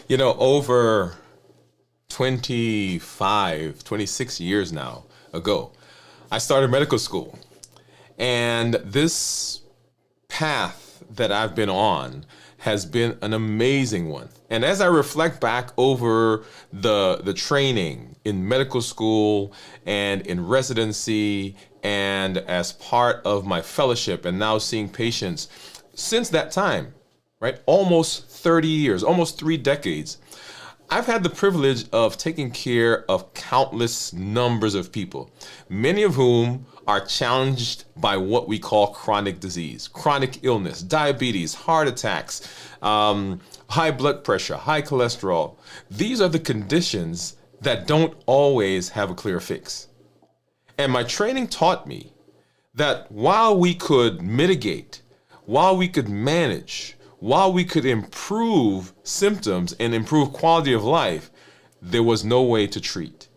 Over 25, 26 years now ago, I started medical school. And this path that I've been on has been an amazing one. And as I reflect back over the training in medical school and in residency and as part of my fellowship and now seeing patients since that time, right? Almost 30 years, almost 3 decades. I've had the privilege of taking care of countless numbers of people, many of whom are challenged by what we call chronic disease, chronic illness, diabetes, heart attacks, high blood pressure, high cholesterol. These are the conditions that don't always have a clear fix. And my training taught me that while we could mitigate, while we could manage, while we could improve symptoms and improve quality of life, there was no way to treat.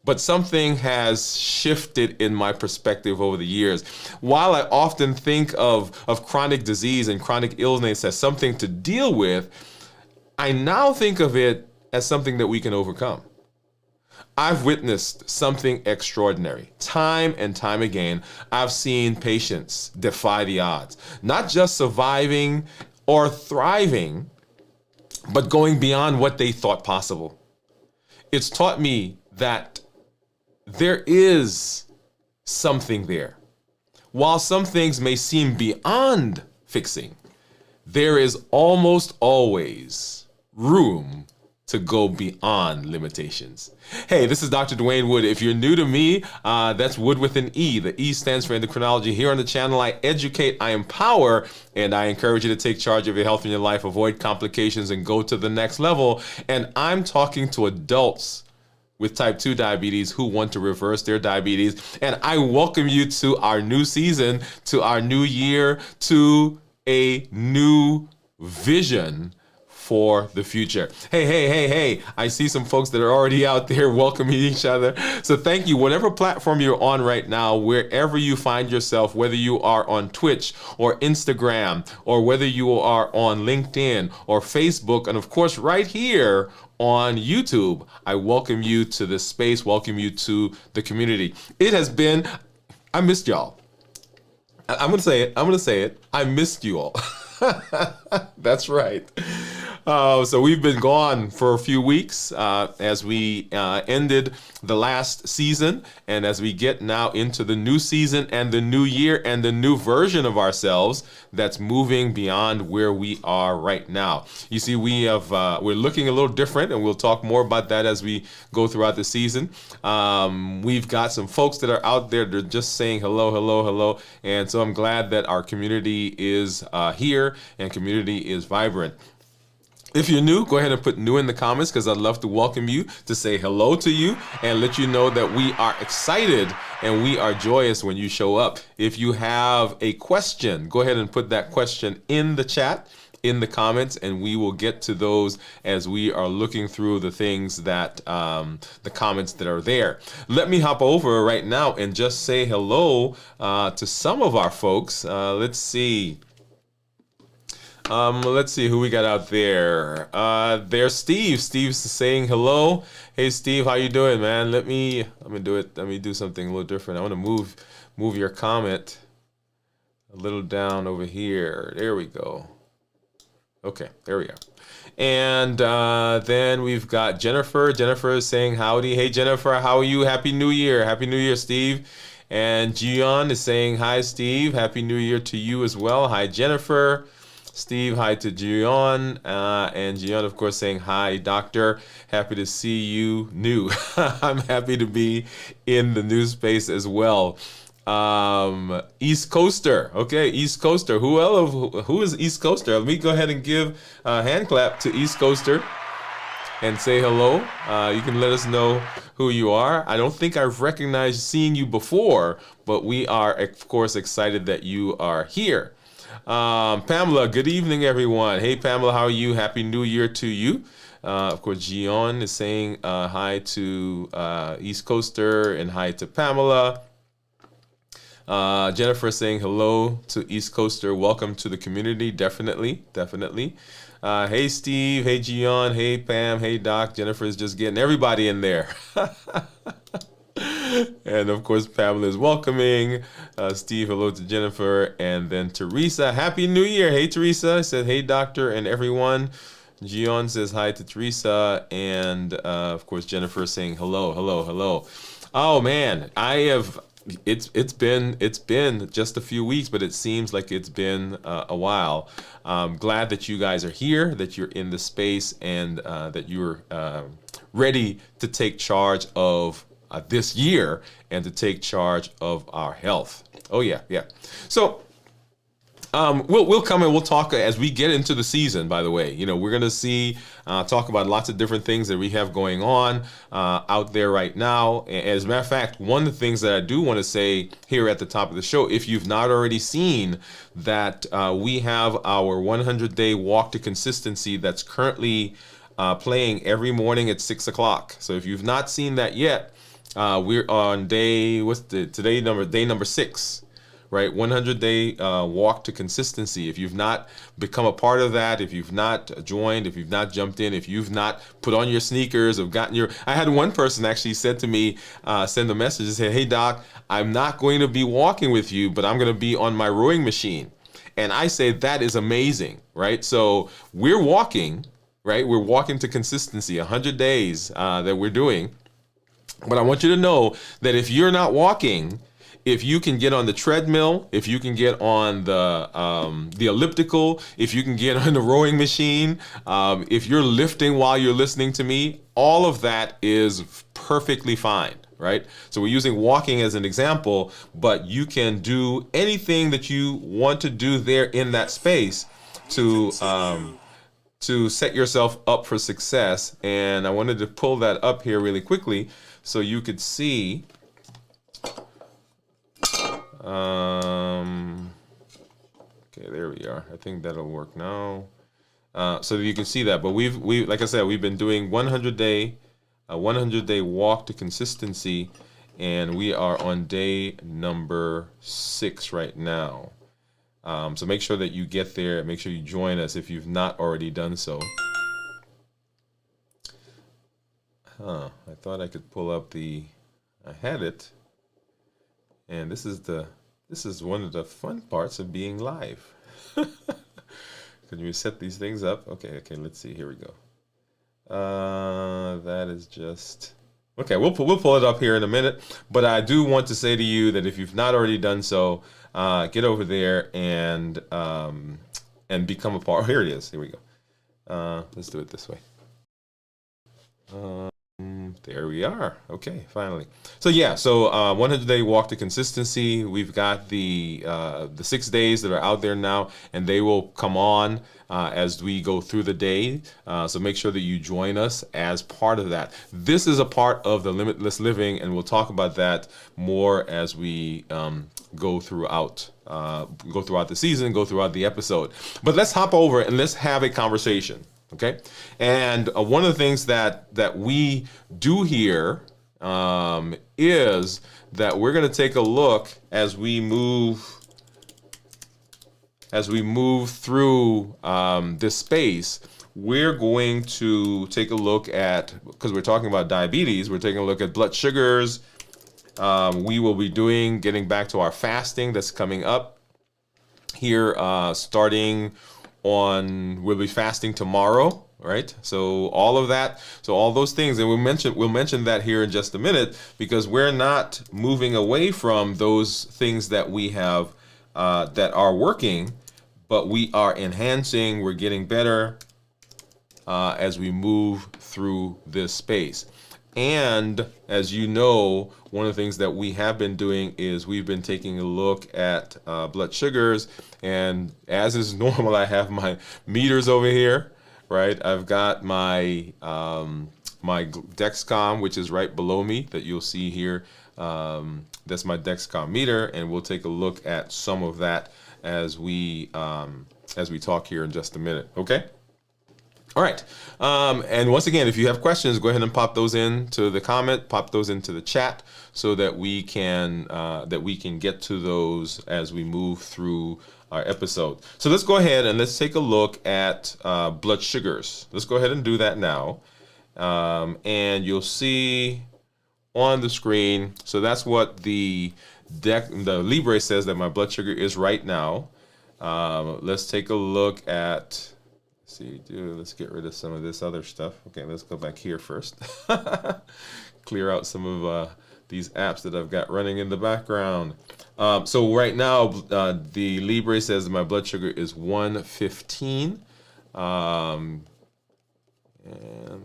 But something has shifted in my perspective over the years. While I often think of chronic disease and chronic illness as something to deal with, I now think of it as something that we can overcome. I've witnessed something extraordinary. Time and time again, I've seen patients defy the odds, not just surviving or thriving, but going beyond what they thought possible. It's taught me that there is something there. While some things may seem beyond fixing, there is almost always room to go beyond limitations. Hey, this is Dr. Dwain Wood. If you're new to me, that's Wood with an E. The E stands for endocrinology. Here on the channel, I educate, I empower, and I encourage you to take charge of your health and your life, avoid complications, and go to the next level. And I'm talking to adults with type 2 diabetes who want to reverse their diabetes. And I welcome you to our new season, to our new year, to a new vision for the future. Hey, I see some folks that are already out there welcoming each other. So thank you. Whatever platform you're on right now, wherever you find yourself, whether you are on Twitch or Instagram, or whether you are on LinkedIn or Facebook, and of course right here on YouTube, I welcome you to this space, welcome you to the community. It has been, I missed y'all. I'm gonna say it. I missed you all. That's right. So we've been gone for a few weeks as we ended the last season, and as we get now into the new season and the new year and the new version of ourselves that's moving beyond where we are right now. You see, we're looking a little different, and we'll talk more about that as we go throughout the season. We've got some folks that are out there that are just saying hello, and so I'm glad that our community is here and community is vibrant. If you're new, go ahead and put new in the comments, because I'd love to welcome you, to say hello to you, and let you know that we are excited and we are joyous when you show up. If you have a question, go ahead and put that question in the chat, in the comments, and we will get to those as we are looking through the things that, the comments that are there. Let me hop over right now and just say hello to some of our folks. Let's see. Let's see who we got out there. There's Steve. Steve's saying hello. Hey Steve, how you doing, man? Let me do something a little different. I want to move your comment a little down over here. There we go. Okay, there we are. And then we've got Jennifer. Jennifer is saying howdy. Hey Jennifer, how are you? Happy New Year. Happy New Year, Steve. And Gian is saying hi, Steve. Happy New Year to you as well. Hi, Jennifer. Steve, hi to Gian, and Gian, of course, saying hi, doctor. Happy to see you new. I'm happy to be in the new space as well. East Coaster, okay, East Coaster. Who is East Coaster? Let me go ahead and give a hand clap to East Coaster and say hello. You can let us know who you are. I don't think I've recognized seeing you before, but we are, of course, excited that you are here. Pamela, good evening, everyone. Hey, Pamela, how are you? Happy New Year to you. Of course, Gian is saying hi to East Coaster and hi to Pamela. Jennifer saying hello to East Coaster. Welcome to the community. Definitely. Hey, Steve. Hey, Gian. Hey, Pam. Hey, Doc. Jennifer's just getting everybody in there. And of course, Pamela is welcoming. Steve, hello to Jennifer. And then Teresa, Happy New Year. Hey, Teresa. I said, hey, doctor, and everyone. Gian says hi to Teresa. And of course, Jennifer saying hello, hello, hello. Oh, man. It's been just a few weeks, but it seems like it's been a while. I'm glad that you guys are here, that you're in the space, and that you're ready to take charge of this year and to take charge of our health. Oh yeah, yeah. So we'll come and we'll talk as we get into the season. By the way, we're gonna talk about lots of different things that we have going on out there right now. As a matter of fact, one of the things that I do want to say here at the top of the show, if you've not already seen that, we have our 100-day walk to consistency that's currently playing every morning at 6 o'clock. So if you've not seen that yet, we're on day number 6, right? 100-day walk to consistency. If you've not become a part of that, if you've not joined, if you've not jumped in, if you've not put on your sneakers, I had one person actually said to me, send a message and say, hey Doc, I'm not going to be walking with you, but I'm going to be on my rowing machine. And I say that is amazing, right? So we're walking, right? We're walking to consistency, 100 days that we're doing. But I want you to know that if you're not walking, if you can get on the treadmill, if you can get on the elliptical, if you can get on the rowing machine, if you're lifting while you're listening to me, all of that is perfectly fine, right? So we're using walking as an example, but you can do anything that you want to do there in that space to set yourself up for success. And I wanted to pull that up here really quickly so you could see. Okay, there we are. I think that'll work now. So that you can see that. But we like I said, we've been doing 100-day walk to consistency, and we are on day number 6 right now. So make sure that you get there. Make sure you join us if you've not already done so. I thought I could pull up I had it. And this is one of the fun parts of being live. Can we set these things up? Okay, let's see. Here we go. That is just okay. We'll pull it up here in a minute. But I do want to say to you that if you've not already done so, get over there and become a part. Here it is. Here we go. Let's do it this way. There we are. Okay, finally. So yeah, 100-day walk to consistency. We've got the 6 days that are out there now, and they will come on as we go through the day. So make sure that you join us as part of that. This is a part of the Limitless Living, and we'll talk about that more as we go throughout the season, go throughout the episode. But let's hop over and let's have a conversation. Okay, and one of the things that we do here is that we're going to take a look as we move through this space. We're going to take a look at, because we're talking about diabetes, we're taking a look at blood sugars. We will be getting back to our fasting that's coming up here, starting on, we'll be fasting tomorrow, right? So all of that, so all those things, and we'll mention that here in just a minute, because we're not moving away from those things that we have that are working, but we are enhancing, we're getting better as we move through this space. And as you know, one of the things that we have been doing is we've been taking a look at blood sugars. And as is normal, I have my meters over here, right? I've got my my Dexcom, which is right below me, that you'll see here. That's my Dexcom meter, and we'll take a look at some of that as we talk here in just a minute. Okay. All right. And once again, if you have questions, go ahead and pop those into the comment, pop those into the chat, so that we can get to those as we move through our episode. So let's go ahead and let's take a look at blood sugars. Let's go ahead and do that now. And you'll see on the screen. So that's what the Libre says that my blood sugar is right now. Let's take a look at, let's get rid of some of this other stuff. Okay, let's go back here first. Clear out some of these apps that I've got running in the background. So right now, the Libre says that my blood sugar is 115. And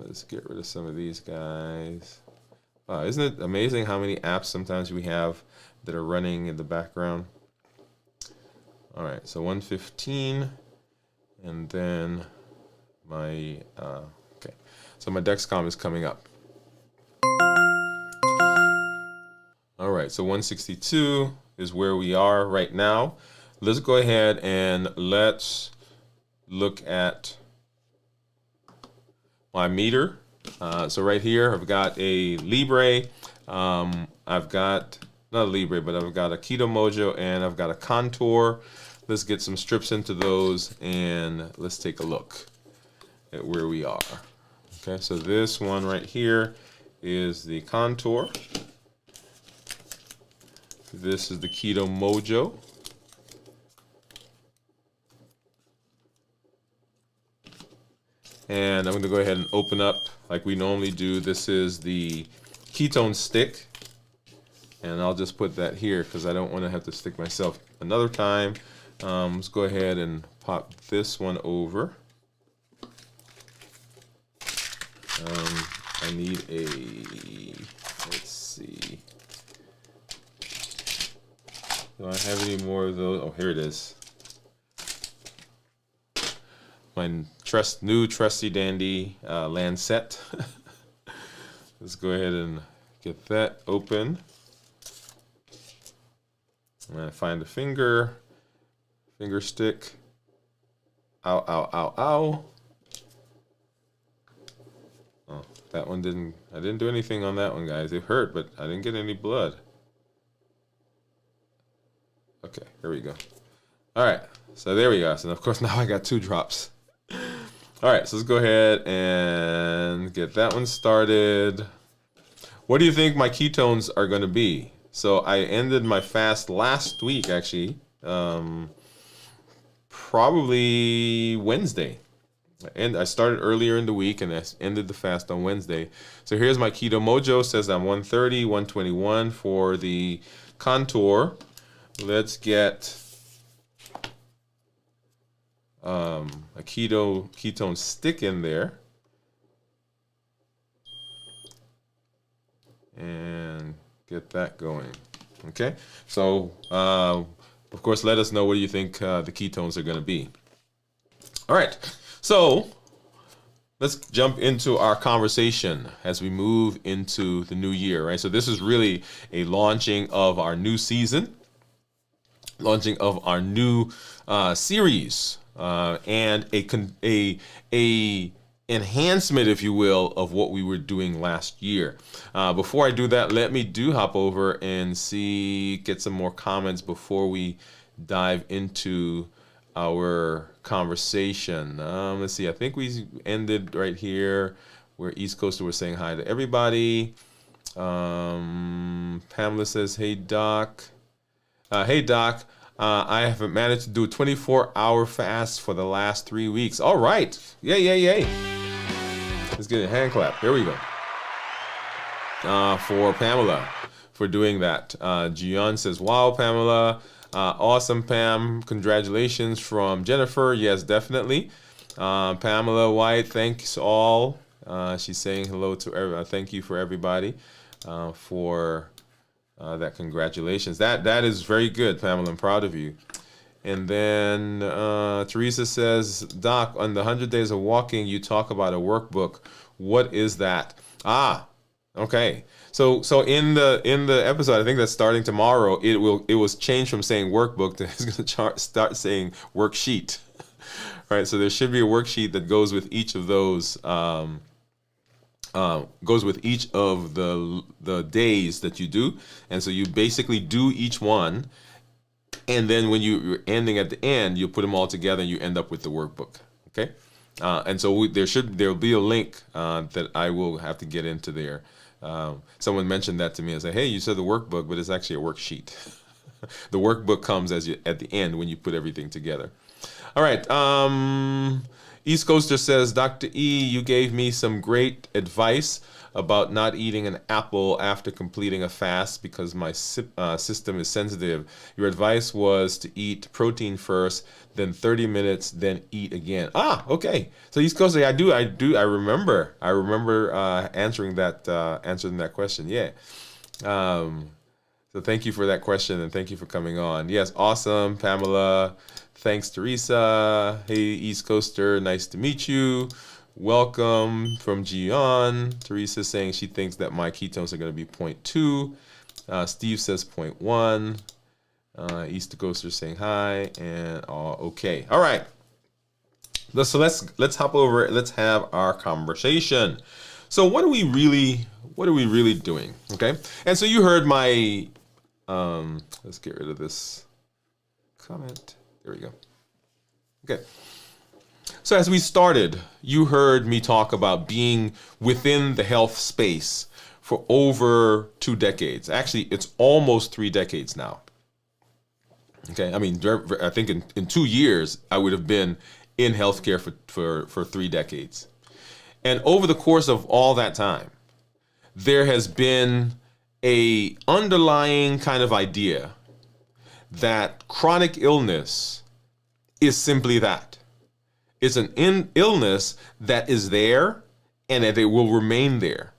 let's get rid of some of these guys. Isn't it amazing how many apps sometimes we have that are running in the background? All right, so 115, and then my, okay, so my Dexcom is coming up. All right, so 162 is where we are right now. Let's go ahead and let's look at my meter. So right here, I've got a Libre. I've got, not a Libre, but I've got a Keto Mojo and I've got a Contour. Let's get some strips into those and let's take a look at where we are. Okay, so this one right here is the Contour. This is the Keto Mojo. And I'm going to go ahead and open up like we normally do. This is the ketone stick. And I'll just put that here because I don't want to have to stick myself another time. Let's go ahead and pop this one over. I need a, let's see. Do I have any more of those? Oh, here it is. My new trusty dandy Lancet. Let's go ahead and get that open. I'm gonna find a finger stick. Ow, ow, ow, ow. Oh, that one I didn't do anything on that one, guys. It hurt, but I didn't get any blood. Okay, here we go. All right, so there we go. So of course now I got 2 drops. All right, so let's go ahead and get that one started. What do you think my ketones are going to be? So I ended my fast last week, actually, probably Wednesday. And I started earlier in the week and I ended the fast on Wednesday. So here's my Keto Mojo. Says I'm 130, 121 for the Contour. Let's get a ketone stick in there. And get that going. Okay, so of course, let us know what you think the ketones are going to be. All right, so let's jump into our conversation as we move into the new year, right? So this is really a launching of our new season, launching of our new series, and a enhancement, if you will, of what we were doing last year. Before I do that, let me hop over and get some more comments before we dive into our conversation. Let's see, I think we ended right here where East Coaster was saying hi to everybody. Pamela says, hey Doc. Hey Doc, I have managed to do a 24-hour fast for the last 3 weeks. All right, yay. Let's get a hand clap. Here we go. For Pamela for doing that. Gian says, wow, Pamela. Awesome, Pam. Congratulations from Jennifer. Yes, definitely. Pamela White, thanks all. She's saying hello to everybody. Thank you for everybody for that. Congratulations. That is very good, Pamela. I'm proud of you. And then Teresa says, Doc, on the 100 Days of Walking, you talk about a workbook. What is that? Okay. So in the episode, I think that's starting tomorrow, it was changed from saying workbook to it's going to start saying worksheet. Right? So there should be a worksheet that goes with each of those goes with each of the days that you do. And so you basically do each one And then when you're ending at the end, you put them all together and you end up with the workbook. Okay. And so there'll be a link that I will have to get into there. Someone mentioned that to me and said, hey, you said the workbook, but it's actually a worksheet. The workbook comes at the end when you put everything together. All right. East Coaster says, Dr. E, you gave me some great advice about not eating an apple after completing a fast because my system is sensitive. Your advice was to eat protein first, then 30 minutes, then eat again. Ah, okay. So East Coaster, I remember answering that question. Yeah. So thank you for that question and thank you for coming on. Yes, awesome, Pamela. Thanks, Teresa. Hey, East Coaster, nice to meet you. Welcome from Gian. Teresa saying she thinks that my ketones are going to be 0.2. Steve says 0.1. East Coaster saying hi and okay. All right. So let's hop over. Let's have our conversation. So what are we really doing? Okay. And so you heard my let's get rid of this comment. There we go. Okay. So as we started, you heard me talk about being within the health space for over 2 decades. Actually, it's almost 3 decades now. Okay. I mean, I think in 2 years, I would have been in healthcare for 3 decades. And over the course of all that time, there has been a underlying kind of idea that chronic illness is simply that. It's an illness that is there and that it will remain there.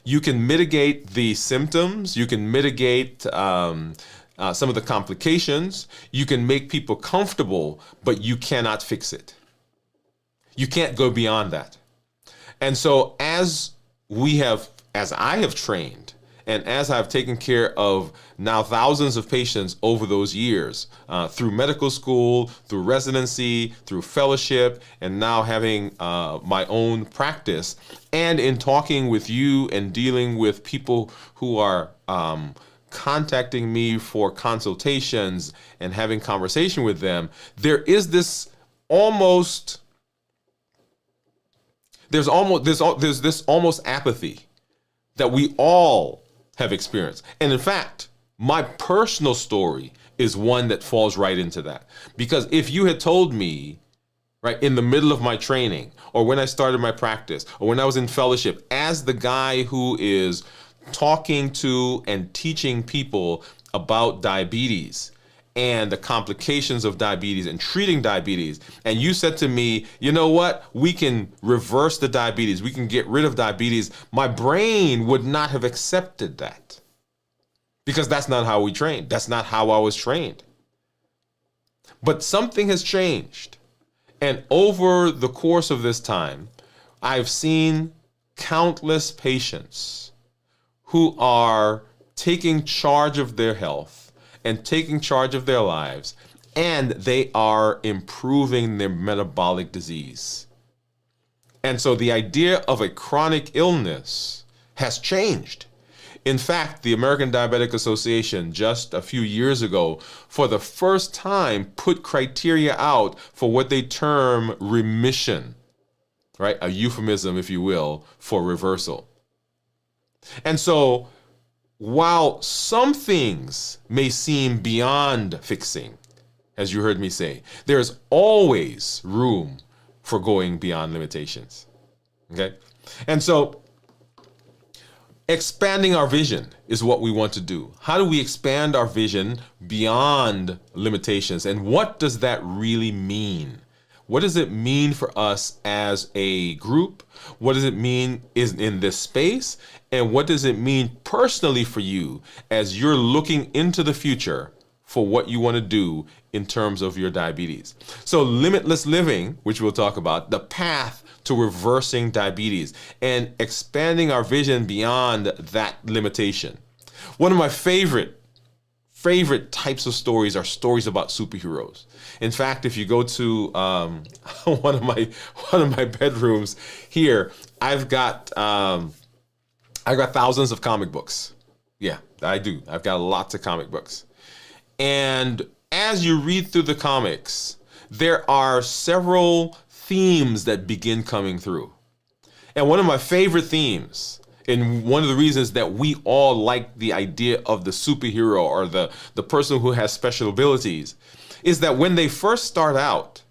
You can mitigate the symptoms. You can mitigate some of the complications. You can make people comfortable, but you cannot fix it. You can't go beyond that. And so as I have trained, and as I've taken care of now thousands of patients over those years, through medical school, through residency, through fellowship, and now having my own practice, and in talking with you and dealing with people who are contacting me for consultations and having conversation with them, there's this almost apathy that we all have experienced. And in fact, my personal story is one that falls right into that. Because if you had told me, right, in the middle of my training, or when I started my practice, or when I was in fellowship, as the guy who is talking to and teaching people about diabetes and the complications of diabetes and treating diabetes, and you said to me, you know what, we can reverse the diabetes, we can get rid of diabetes, my brain would not have accepted that. Because that's not how we trained. That's not how I was trained. But something has changed. And over the course of this time, I've seen countless patients who are taking charge of their health and taking charge of their lives, and they are improving their metabolic disease. And so the idea of a chronic illness has changed. In fact, the American Diabetic Association just a few years ago, for the first time, put criteria out for what they term remission, right? A euphemism, if you will, for reversal. And so while some things may seem beyond fixing, as you heard me say, there's always room for going beyond limitations. Okay? And so expanding our vision is what we want to do. How do we expand our vision beyond limitations? And what does that really mean? What does it mean for us as a group? What does it mean in this space? And what does it mean personally for you as you're looking into the future for what you want to do in terms of your diabetes? So Limitless Living, which we'll talk about, the path to reversing diabetes and expanding our vision beyond that limitation. One of my favorite types of stories are stories about superheroes. In fact, if you go to one of my bedrooms here, I've got thousands of comic books. Yeah, I do. I've got lots of comic books. And as you read through the comics, there are several themes that begin coming through. And one of my favorite themes, and one of the reasons that we all like the idea of the superhero or the person who has special abilities, is that when they first start out,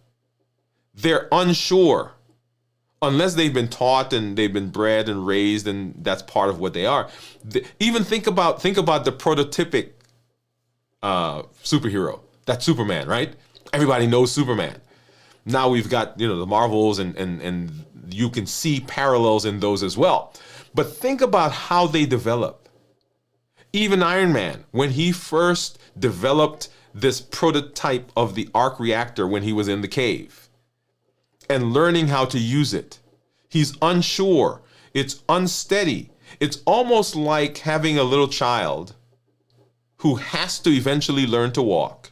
they're unsure. Unless they've been taught and they've been bred and raised, and that's part of what they are. Even think about the prototypic superhero. That's Superman, right? Everybody knows Superman. Now we've got, the Marvels, and you can see parallels in those as well. But think about how they develop. Even Iron Man, when he first developed this prototype of the arc reactor when he was in the cave, and learning how to use it. He's unsure. It's unsteady. It's almost like having a little child who has to eventually learn to walk.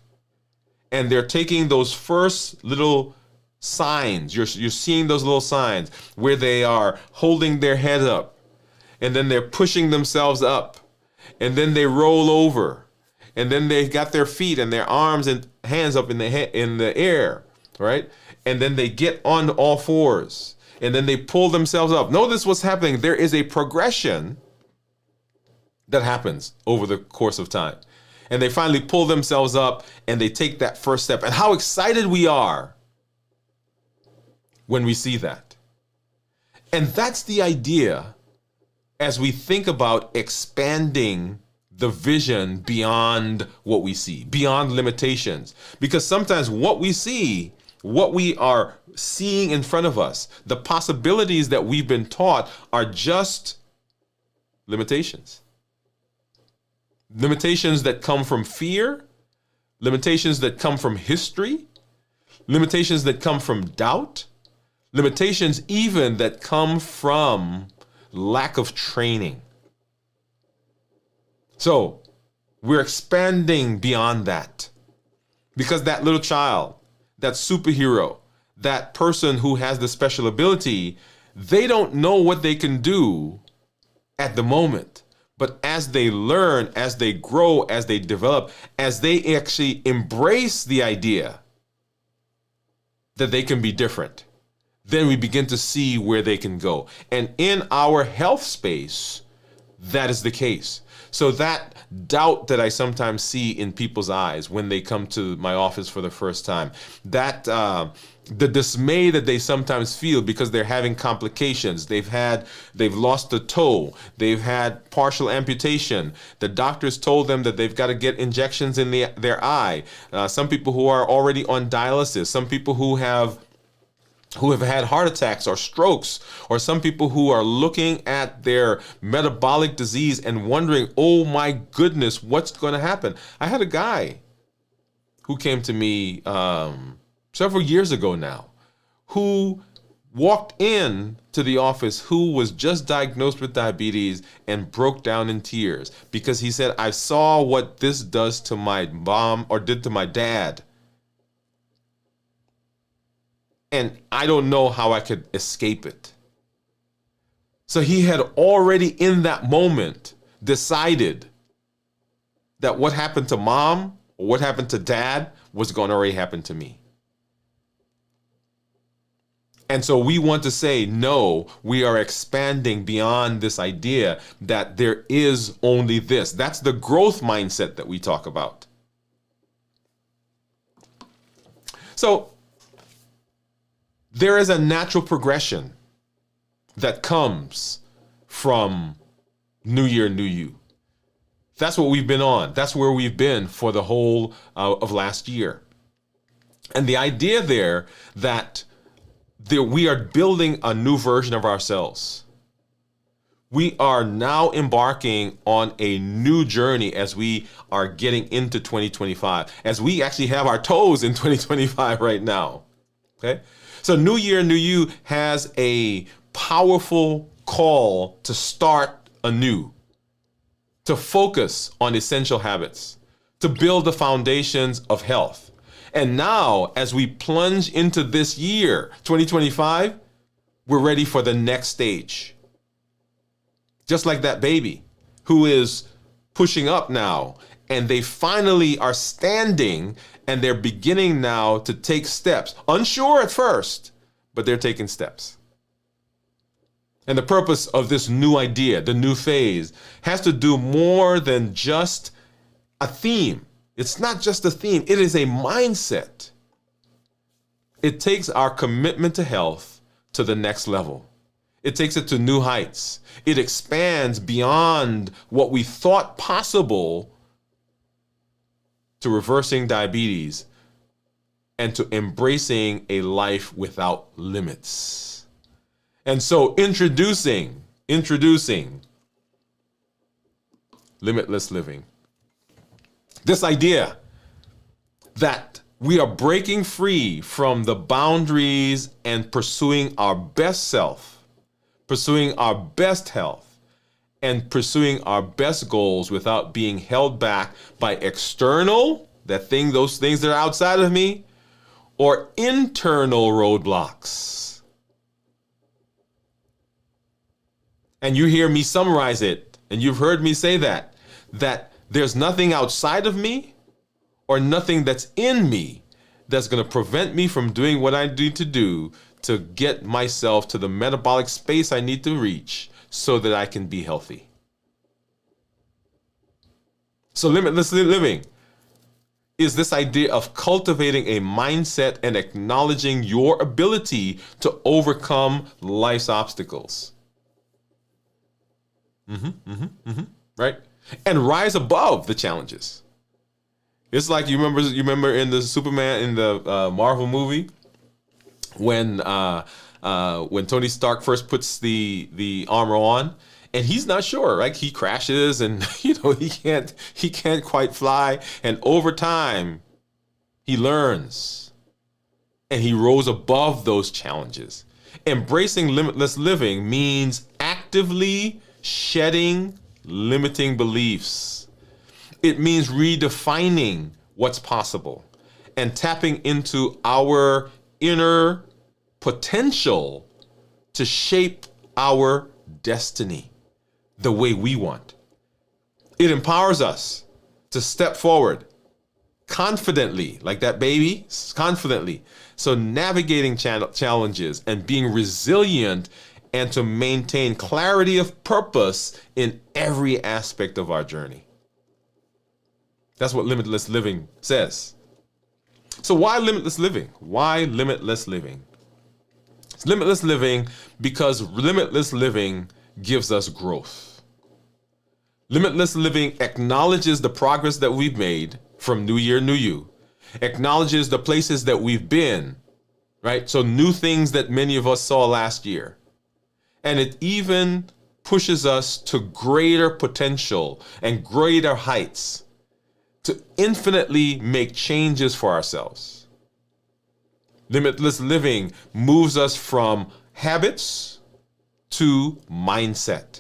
And they're taking those first little signs. You're seeing those little signs where they are holding their head up, and then they're pushing themselves up, and then they roll over, and then they got their feet and their arms and hands up in the air, right? And then they get on all fours, and then they pull themselves up. Notice what's happening. There is a progression that happens over the course of time. And they finally pull themselves up, and they take that first step. And how excited we are when we see that. And that's the idea as we think about expanding the vision beyond what we see, beyond limitations. Because sometimes what we see, what we are seeing in front of us, the possibilities that we've been taught are just limitations. Limitations that come from fear, limitations that come from history, limitations that come from doubt, limitations even that come from lack of training. So we're expanding beyond that, because that little child, that superhero, that person who has the special ability, they don't know what they can do at the moment. But as they learn, as they grow, as they develop, as they actually embrace the idea that they can be different, then we begin to see where they can go. And in our health space, that is the case. So that doubt that I sometimes see in people's eyes when they come to my office for the first time, that the dismay that they sometimes feel because they're having complications, they've lost a toe, they've had partial amputation, the doctors told them that they've got to get injections in their eye, some people who are already on dialysis, some people who have had heart attacks or strokes, or some people who are looking at their metabolic disease and wondering, oh my goodness, what's going to happen? I had a guy who came to me several years ago now, who walked in to the office, who was just diagnosed with diabetes and broke down in tears because he said, I saw what this does to my mom or did to my dad. And I don't know how I could escape it. So he had already in that moment decided that what happened to mom or what happened to dad was going to already happen to me. And so we want to say, no, we are expanding beyond this idea that there is only this. That's the growth mindset that we talk about. So there is a natural progression that comes from New Year, New You. That's what we've been on. That's where we've been for the whole of last year. And the idea there that we are building a new version of ourselves. We are now embarking on a new journey as we are getting into 2025, as we actually have our toes in 2025 right now. Okay? So New Year, New You has a powerful call to start anew, to focus on essential habits, to build the foundations of health. And now, as we plunge into this year, 2025, we're ready for the next stage. Just like that baby who is pushing up now and they finally are standing, and they're beginning now to take steps. Unsure at first, but they're taking steps. And the purpose of this new idea, the new phase, has to do more than just a theme. It's not just a theme, it is a mindset. It takes our commitment to health to the next level. It takes it to new heights. It expands beyond what we thought possible to reversing diabetes and to embracing a life without limits. And so introducing Limitless Living. This idea that we are breaking free from the boundaries and pursuing our best self, pursuing our best health, and pursuing our best goals without being held back by external, those things that are outside of me, or internal roadblocks. And you hear me summarize it, and you've heard me say that there's nothing outside of me or nothing that's in me that's going to prevent me from doing what I need to do to get myself to the metabolic space I need to reach so that I can be healthy. So limitless living is this idea of cultivating a mindset and acknowledging your ability to overcome life's obstacles. Right? And rise above the challenges. It's like you remember in the Superman in the Marvel movie when Tony Stark first puts the armor on and he's not sure, right? He crashes and he can't quite fly, and over time he learns and he rose above those challenges. Embracing limitless living means actively shedding limiting beliefs. It means redefining what's possible and tapping into our inner potential to shape our destiny the way we want. It empowers us to step forward confidently, like that baby, confidently. So navigating challenges and being resilient and to maintain clarity of purpose in every aspect of our journey. That's what limitless living says. So why limitless living? Why limitless living? It's limitless living because limitless living gives us growth. Limitless living acknowledges the progress that we've made from New Year, New You, acknowledges the places that we've been, right? So new things that many of us saw last year. And it even pushes us to greater potential and greater heights to infinitely make changes for ourselves. Limitless living moves us from habits to mindset.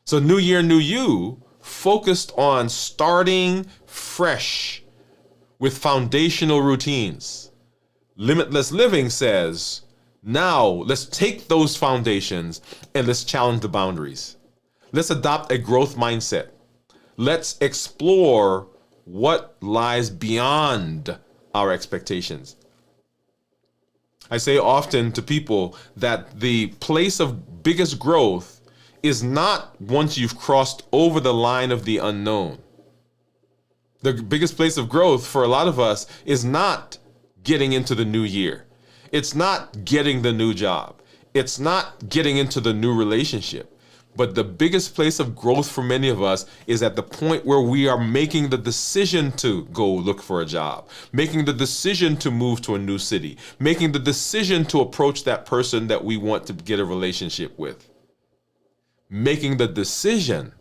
So New Year, New You focused on starting fresh with foundational routines. Limitless living says, now let's take those foundations and let's challenge the boundaries. Let's adopt a growth mindset. Let's explore what lies beyond our expectations. I say often to people that the place of biggest growth is not once you've crossed over the line of the unknown. The biggest place of growth for a lot of us is not getting into the new year. It's not getting the new job. It's not getting into the new relationship. But the biggest place of growth for many of us is at the point where we are making the decision to go look for a job, making the decision to move to a new city, making the decision to approach that person that we want to get a relationship with, making the decision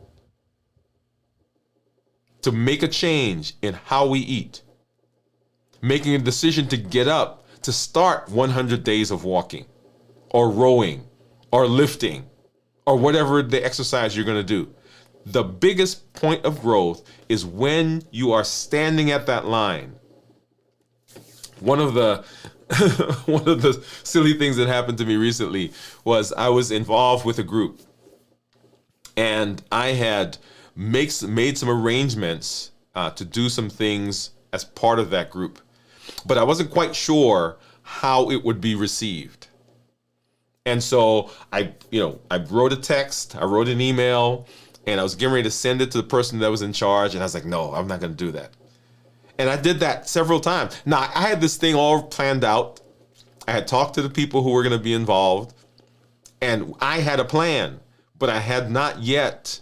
to make a change in how we eat, making a decision to get up to start 100 days of walking or rowing or lifting or whatever the exercise you're going to do. The biggest point of growth is when you are standing at that line. One of the silly things that happened to me recently was I was involved with a group and I had made some arrangements to do some things as part of that group. But I wasn't quite sure how it would be received. And so I wrote a text, I wrote an email, and I was getting ready to send it to the person that was in charge. And I was like, no, I'm not going to do that. And I did that several times. Now, I had this thing all planned out. I had talked to the people who were going to be involved, and I had a plan, but I had not yet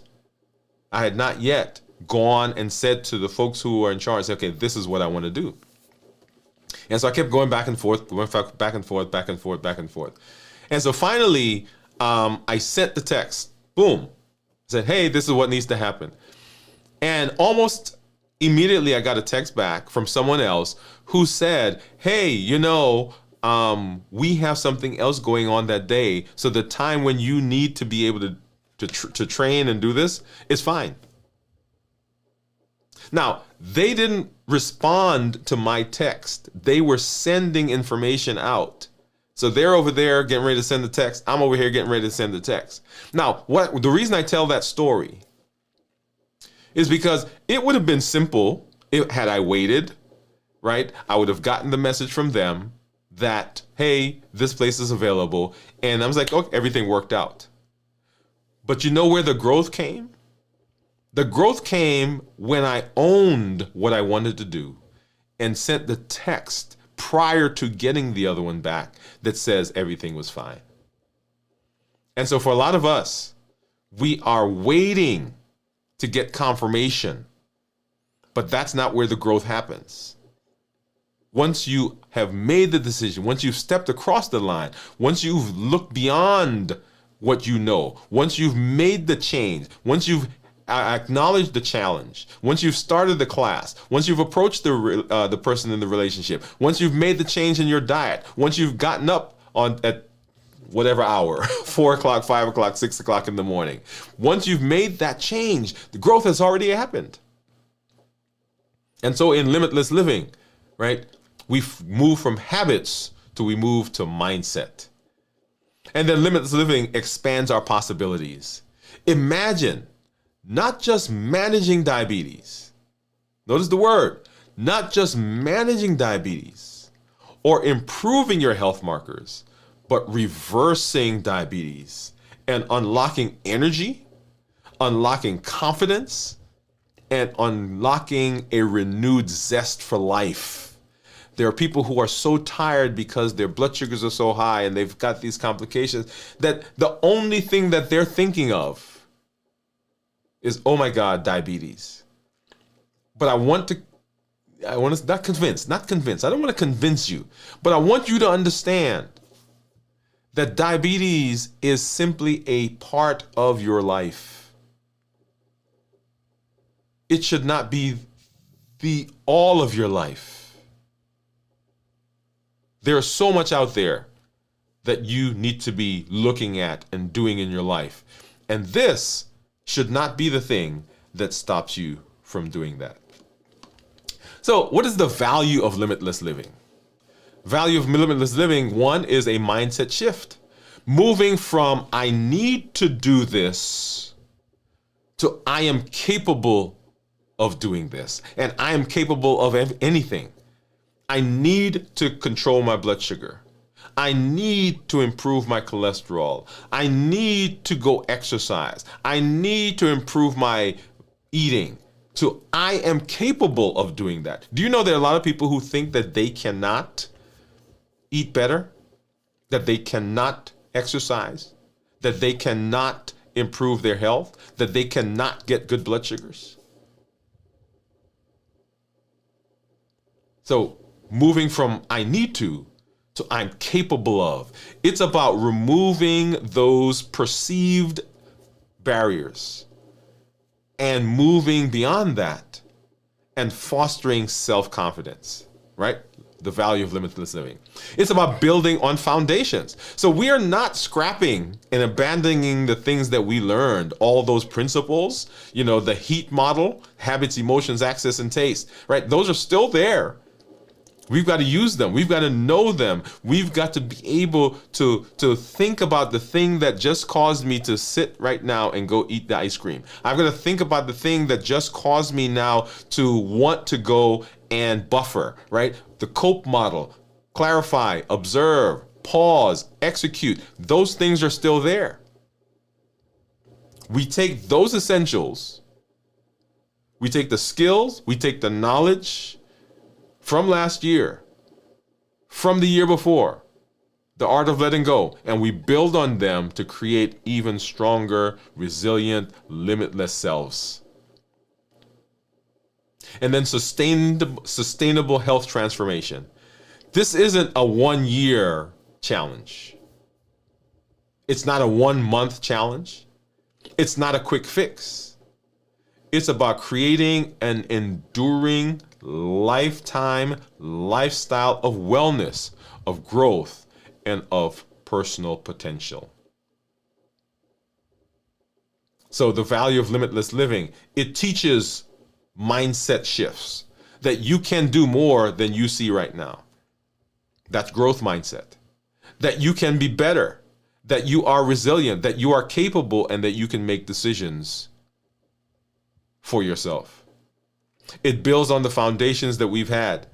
gone and said to the folks who were in charge, okay, this is what I want to do. And so I kept going back and forth, back and forth, back and forth, back and forth. And so finally, I sent the text. Boom. I said, hey, this is what needs to happen. And almost immediately I got a text back from someone else who said, hey, we have something else going on that day. So the time when you need to be able to train and do this is fine. Now, they didn't respond to my text. They were sending information out. So they're over there getting ready to send the text. I'm over here getting ready to send the text. Now, the reason I tell that story is because it would have been simple had I waited, right? I would have gotten the message from them that, hey, this place is available. And I was like, okay, everything worked out. But you know where the growth came? The growth came when I owned what I wanted to do and sent the text prior to getting the other one back that says everything was fine. And so for a lot of us, we are waiting to get confirmation, but that's not where the growth happens. Once you have made the decision, once you've stepped across the line, once you've looked beyond what you know, once you've made the change, once you've acknowledged the challenge, once you've started the class, once you've approached the person in the relationship, once you've made the change in your diet, once you've gotten up at whatever hour, 4 o'clock, 5 o'clock, 6 o'clock in the morning, once you've made that change, the growth has already happened. And so in Limitless Living, right, we move from habits to we move to mindset. And then Limitless Living expands our possibilities. Imagine not just managing diabetes. Notice the word, not just managing diabetes or improving your health markers, but reversing diabetes and unlocking energy, unlocking confidence, and unlocking a renewed zest for life. There are people who are so tired because their blood sugars are so high and they've got these complications that the only thing that they're thinking of is, oh my God, diabetes. But I want to not convince. I don't want to convince you, but I want you to understand that diabetes is simply a part of your life. It should not be the all of your life. There's so much out there that you need to be looking at and doing in your life. And this should not be the thing that stops you from doing that. So what is the value of limitless living? Value of limitless living, one, is a mindset shift. Moving from I need to do this to I am capable of doing this. And I am capable of anything. I need to control my blood sugar. I need to improve my cholesterol. I need to go exercise. I need to improve my eating. So I am capable of doing that. Do you know there are a lot of people who think that they cannot eat better, that they cannot exercise, that they cannot improve their health, that they cannot get good blood sugars? So moving from I need to I'm capable of. It's about removing those perceived barriers and moving beyond that and fostering self-confidence, right? The value of limitless living. It's about building on foundations. So we are not scrapping and abandoning the things that we learned, all those principles, the HEAT model, habits, emotions, access, and taste, right? Those are still there. We've got to use them. We've got to know them. We've got to be able to think about the thing that just caused me to sit right now and go eat the ice cream. I've got to think about the thing that just caused me now to want to go and buffer, right? The COPE model: clarify, observe, pause, execute. Those things are still there. We take those essentials, we take the skills, we take the knowledge from last year, from the year before, the art of letting go, and we build on them to create even stronger, resilient, limitless selves. And then sustainable health transformation. This isn't a 1-year challenge. It's not a 1-month challenge. It's not a quick fix. It's about creating an enduring lifetime lifestyle of wellness, of growth, and of personal potential. So the value of limitless living, it teaches mindset shifts that you can do more than you see right now. That's growth mindset. That you can be better, that you are resilient, that you are capable, and that you can make decisions for yourself. It builds on the foundations that we've had.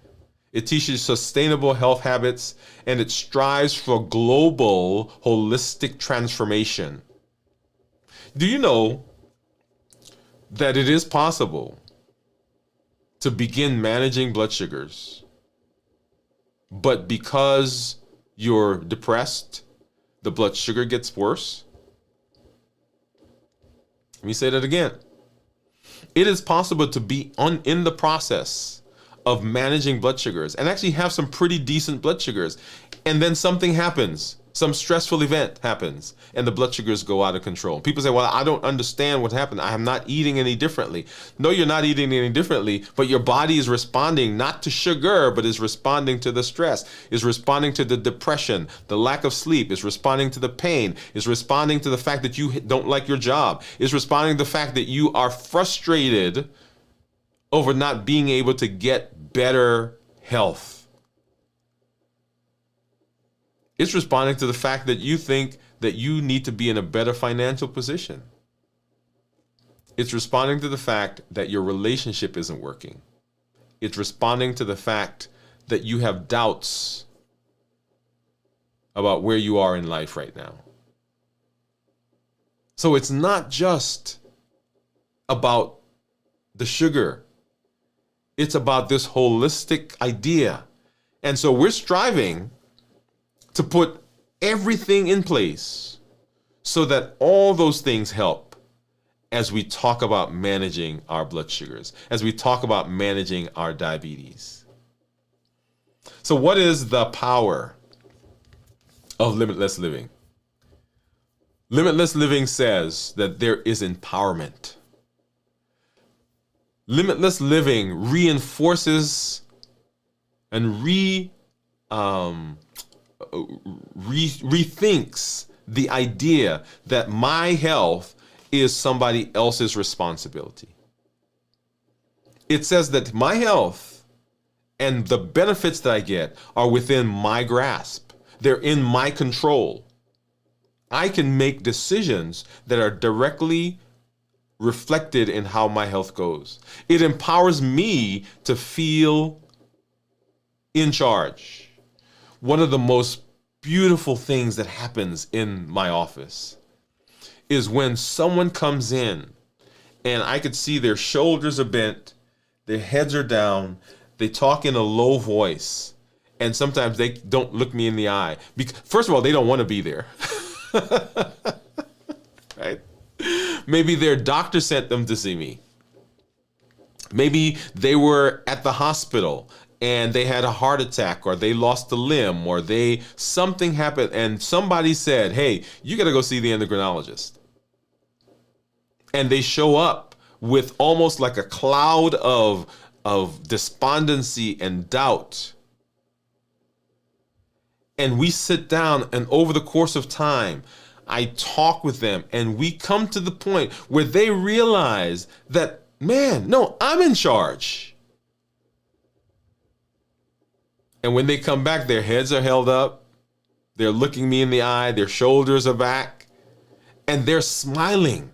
It teaches sustainable health habits, and it strives for global holistic transformation. Do you know that it is possible to begin managing blood sugars, but because you're depressed, the blood sugar gets worse? Let me say that again. It is possible to be in the process of managing blood sugars and actually have some pretty decent blood sugars, and then something happens, some stressful event happens, and the blood sugars go out of control. People say, well, I don't understand what happened. I am not eating any differently. No, you're not eating any differently, but your body is responding not to sugar, but is responding to the stress, is responding to the depression, the lack of sleep, is responding to the pain, is responding to the fact that you don't like your job, is responding to the fact that you are frustrated over not being able to get better health. It's responding to the fact that you think that you need to be in a better financial position. It's responding to the fact that your relationship isn't working. It's responding to the fact that you have doubts about where you are in life right now. So it's not just about the sugar. It's about this holistic idea. And so we're striving to put everything in place so that all those things help as we talk about managing our blood sugars, as we talk about managing our diabetes. So what is the power of limitless living? Limitless living says that there is empowerment. Limitless living reinforces and rethinks the idea that my health is somebody else's responsibility. It says that my health and the benefits that I get are within my grasp. They're in my control. I can make decisions that are directly reflected in how my health goes. It empowers me to feel in charge. One of the most beautiful things that happens in my office is when someone comes in and I could see their shoulders are bent, their heads are down, they talk in a low voice, and sometimes they don't look me in the eye. First of all, they don't want to be there. Right? Maybe their doctor sent them to see me. Maybe they were at the hospital and they had a heart attack, or they lost a limb, or something happened and somebody said, hey, you got to go see the endocrinologist. And they show up with almost like a cloud of despondency and doubt. And we sit down, and over the course of time, I talk with them, and we come to the point where they realize that, man, no, I'm in charge. And when they come back, their heads are held up. They're looking me in the eye. Their shoulders are back. And they're smiling.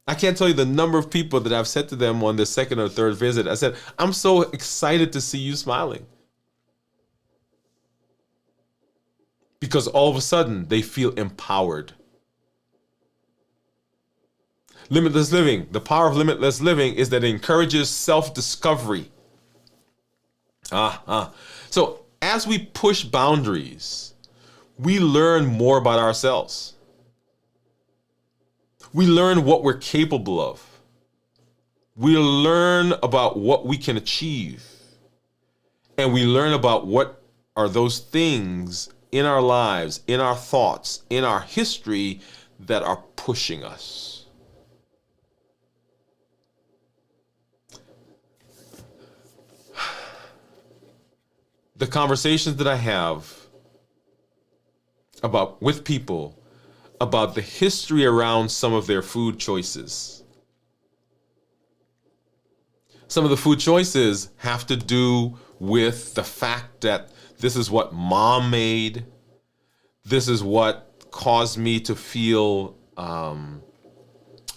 I can't tell you the number of people that I've said to them on the second or third visit. I said, I'm so excited to see you smiling. Because all of a sudden, they feel empowered. Limitless living. The power of limitless living is that it encourages self-discovery. So as we push boundaries, we learn more about ourselves. We learn what we're capable of. We learn about what we can achieve. And we learn about what are those things in our lives, in our thoughts, in our history that are pushing us. The conversations that I have with people about the history around some of their food choices. Some of the food choices have to do with the fact that this is what mom made. This is what caused me to feel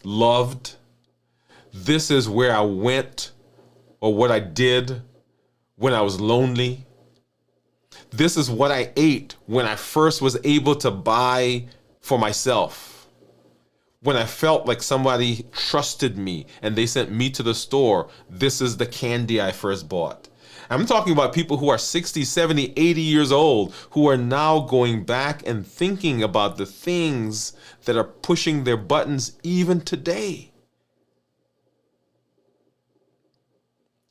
loved. This is where I went or what I did when I was lonely. This is what I ate when I first was able to buy for myself. When I felt like somebody trusted me and they sent me to the store, this is the candy I first bought. I'm talking about people who are 60, 70, 80 years old who are now going back and thinking about the things that are pushing their buttons even today.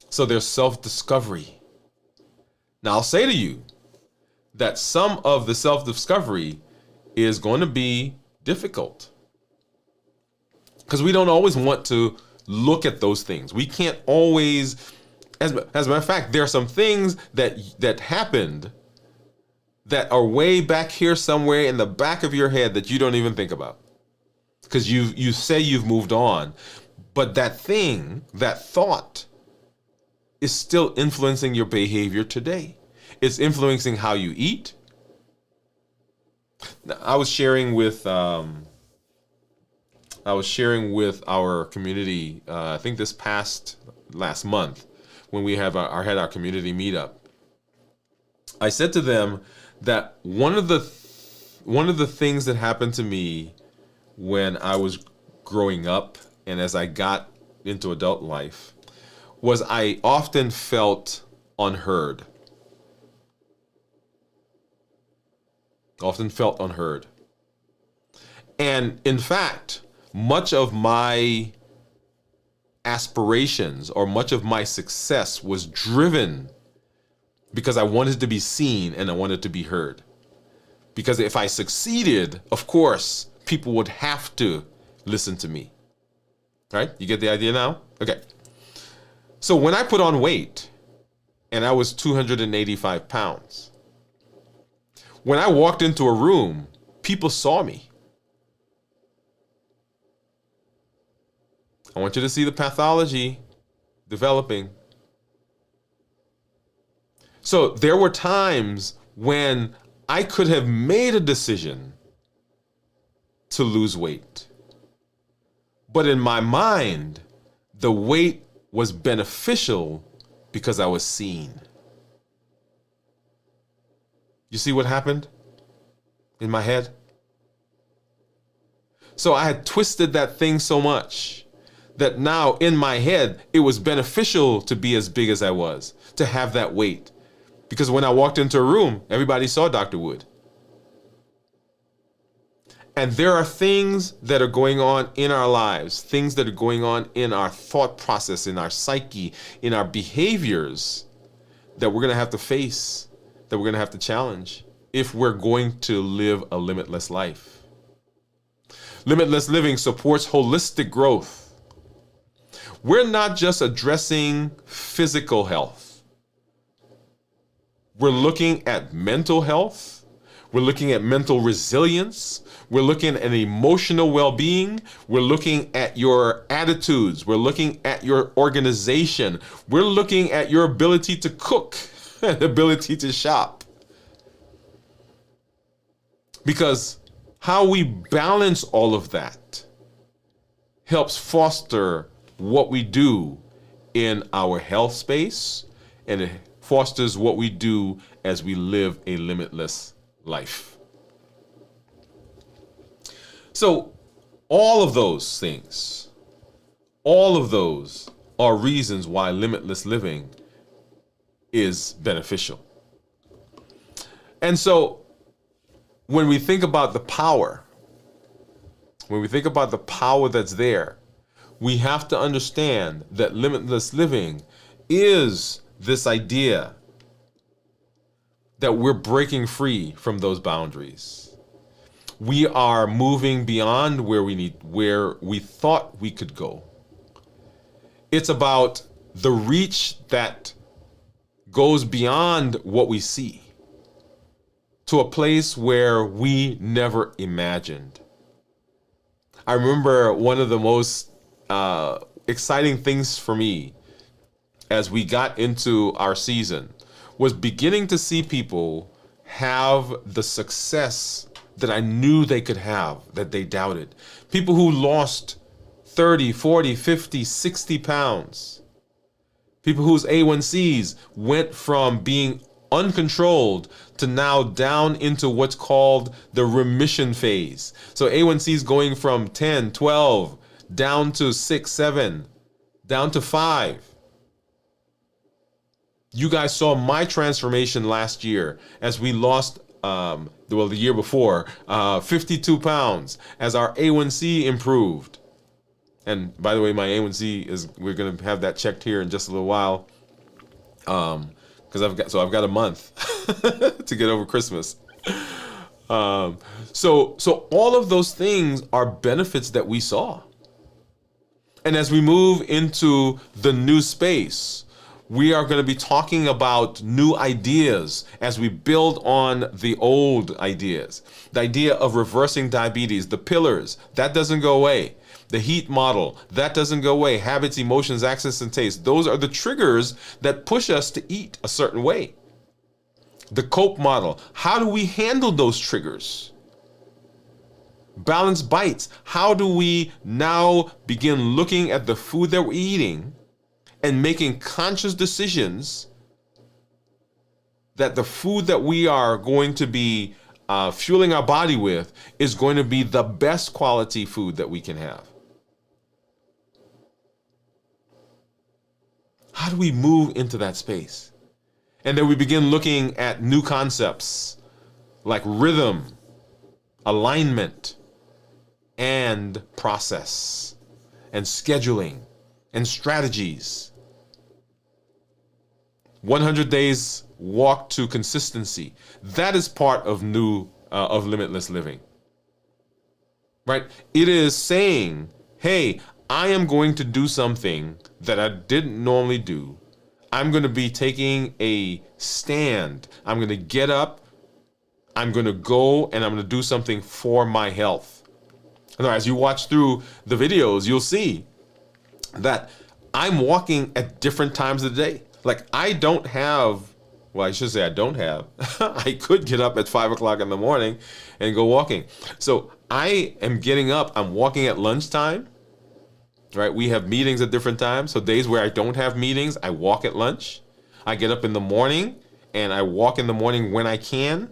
So there's self-discovery. Now I'll say to you that some of the self-discovery is going to be difficult because we don't always want to look at those things. We can't always, as a matter of fact, there are some things that happened that are way back here somewhere in the back of your head that you don't even think about because you say you've moved on, but that thing, that thought is still influencing your behavior today. It's influencing how you eat. I was sharing with our community. I think this last month when we had our community meetup. I said to them that one of the things that happened to me when I was growing up and as I got into adult life was I often felt unheard. And in fact, much of my aspirations or much of my success was driven because I wanted to be seen and I wanted to be heard. Because if I succeeded, of course, people would have to listen to me. Right? You get the idea now? Okay. So when I put on weight and I was 285 pounds, when I walked into a room, people saw me. I want you to see the pathology developing. So there were times when I could have made a decision to lose weight. But in my mind, the weight was beneficial because I was seen. You see what happened in my head? So I had twisted that thing so much that now in my head, it was beneficial to be as big as I was, to have that weight. Because when I walked into a room, everybody saw Dr. Wood. And there are things that are going on in our lives, things that are going on in our thought process, in our psyche, in our behaviors that we're going to have to face, that we're going to have to challenge if we're going to live a limitless life. Limitless living supports holistic growth. We're not just addressing physical health. We're looking at mental health. We're looking at mental resilience. We're looking at emotional well-being. We're looking at your attitudes. We're looking at your organization. We're looking at your ability to cook. and ability to shop. Because how we balance all of that helps foster what we do in our health space, and it fosters what we do as we live a limitless life. So all of those things, all of those are reasons why limitless living is beneficial. And so when we think about the power, that's there, we have to understand that limitless living is this idea that we're breaking free from those boundaries. We are moving beyond where we thought we could go. It's about the reach that goes beyond what we see to a place where we never imagined. I remember one of the most exciting things for me as we got into our season was beginning to see people have the success that I knew they could have, that they doubted. People who lost 30, 40, 50, 60 pounds. People whose A1Cs went from being uncontrolled to now down into what's called the remission phase. So A1Cs going from 10, 12, down to 6, 7, down to 5. You guys saw my transformation last year as we lost, the year before, 52 pounds as our A1C improved. And by the way, my A1C we're going to have that checked here in just a little while. Because I've got a month to get over Christmas. So all of those things are benefits that we saw. And as we move into the new space, we are going to be talking about new ideas as we build on the old ideas. The idea of reversing diabetes, the pillars, that doesn't go away. The HEAT model, that doesn't go away. Habits, emotions, access, and taste. Those are the triggers that push us to eat a certain way. The COPE model, how do we handle those triggers? Balanced bites, how do we now begin looking at the food that we're eating and making conscious decisions that the food that we are going to be fueling our body with is going to be the best quality food that we can have? How do we move into that space? And then we begin looking at new concepts like rhythm, alignment, and process, and scheduling, and strategies. 100 days walk to consistency. That is part of of limitless living, right? It is saying, hey, I am going to do something that I didn't normally do. I'm going to be taking a stand. I'm going to get up. I'm going to go and I'm going to do something for my health. And as you watch through the videos, you'll see that I'm walking at different times of the day. Like I don't have, I could get up at 5 o'clock in the morning and go walking. So I am getting up, I'm walking at lunchtime, right? We have meetings at different times. So days where I don't have meetings, I walk at lunch. I get up in the morning and I walk in the morning when I can.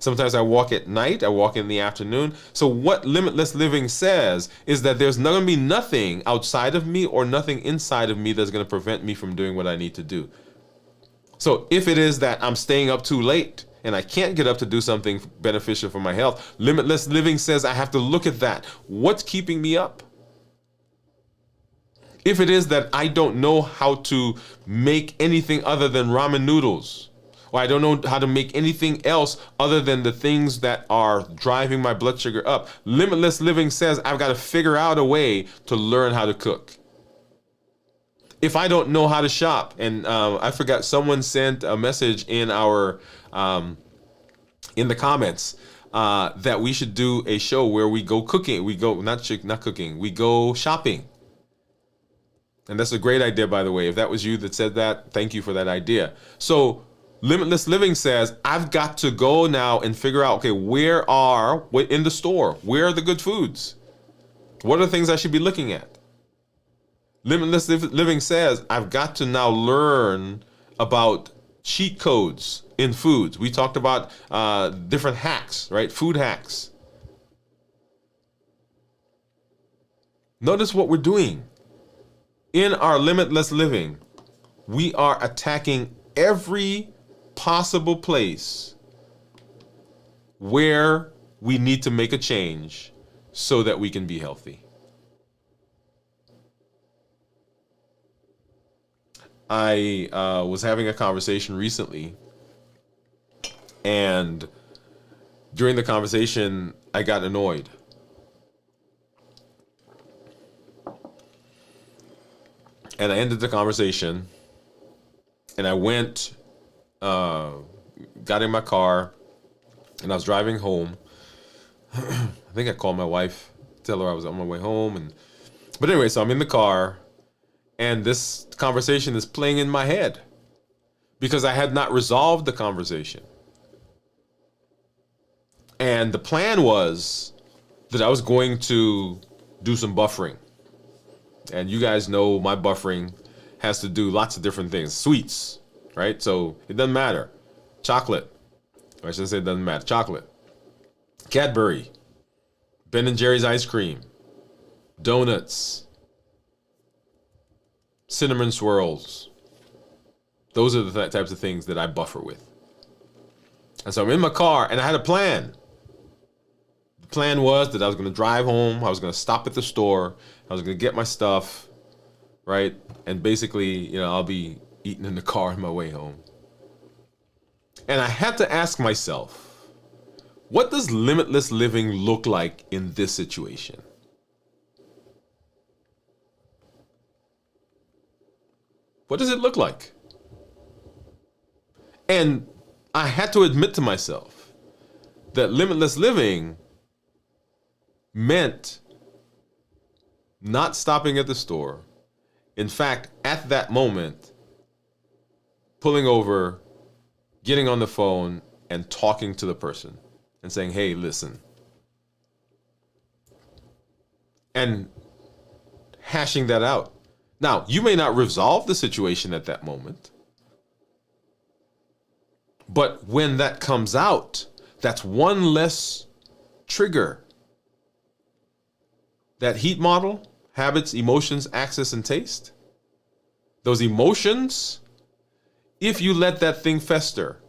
Sometimes I walk at night, I walk in the afternoon. So what Limitless Living says is that there's not going to be nothing outside of me or nothing inside of me that's going to prevent me from doing what I need to do. So if it is that I'm staying up too late and I can't get up to do something beneficial for my health, Limitless Living says I have to look at that. What's keeping me up? If it is that I don't know how to make anything other than ramen noodles, or I don't know how to make anything else other than the things that are driving my blood sugar up, Limitless Living says I've got to figure out a way to learn how to cook. If I don't know how to shop, and I forgot, someone sent a message in our in the comments that we should do a show where we go cooking. We go not cooking. We go shopping. And that's a great idea, by the way. If that was you that said that, thank you for that idea. So Limitless Living says, I've got to go now and figure out, okay, in the store, where are the good foods? What are the things I should be looking at? Limitless Living says, I've got to now learn about cheat codes in foods. We talked about different hacks, right? Food hacks. Notice what we're doing. In our Limitless Living, we are attacking every possible place where we need to make a change so that we can be healthy. I was having a conversation recently, and during the conversation, I got annoyed. And I ended the conversation, and I went, got in my car, and I was driving home. I think I called my wife, tell her I was on my way home. But anyway, so I'm in the car, and this conversation is playing in my head because I had not resolved the conversation. And the plan was that I was going to do some buffering. And you guys know my buffering has to do lots of different things. Sweets, right? So it doesn't matter. Chocolate. Or I should say it doesn't matter. Chocolate. Cadbury. Ben & Jerry's ice cream. Donuts. Cinnamon swirls. Those are the types of things that I buffer with. And so I'm in my car, and I had a plan. The plan was that I was going to drive home. I was going to stop at the store. I was going to get my stuff, right? And basically, I'll be eating in the car on my way home. And I had to ask myself, what does limitless living look like in this situation? What does it look like? And I had to admit to myself that limitless living meant not stopping at the store. In fact, at that moment, pulling over, getting on the phone, and talking to the person and saying, hey, listen. And hashing that out. Now, you may not resolve the situation at that moment, but when that comes out, that's one less trigger. That heat model, habits, emotions, access, and taste. Those emotions, if you let that thing fester,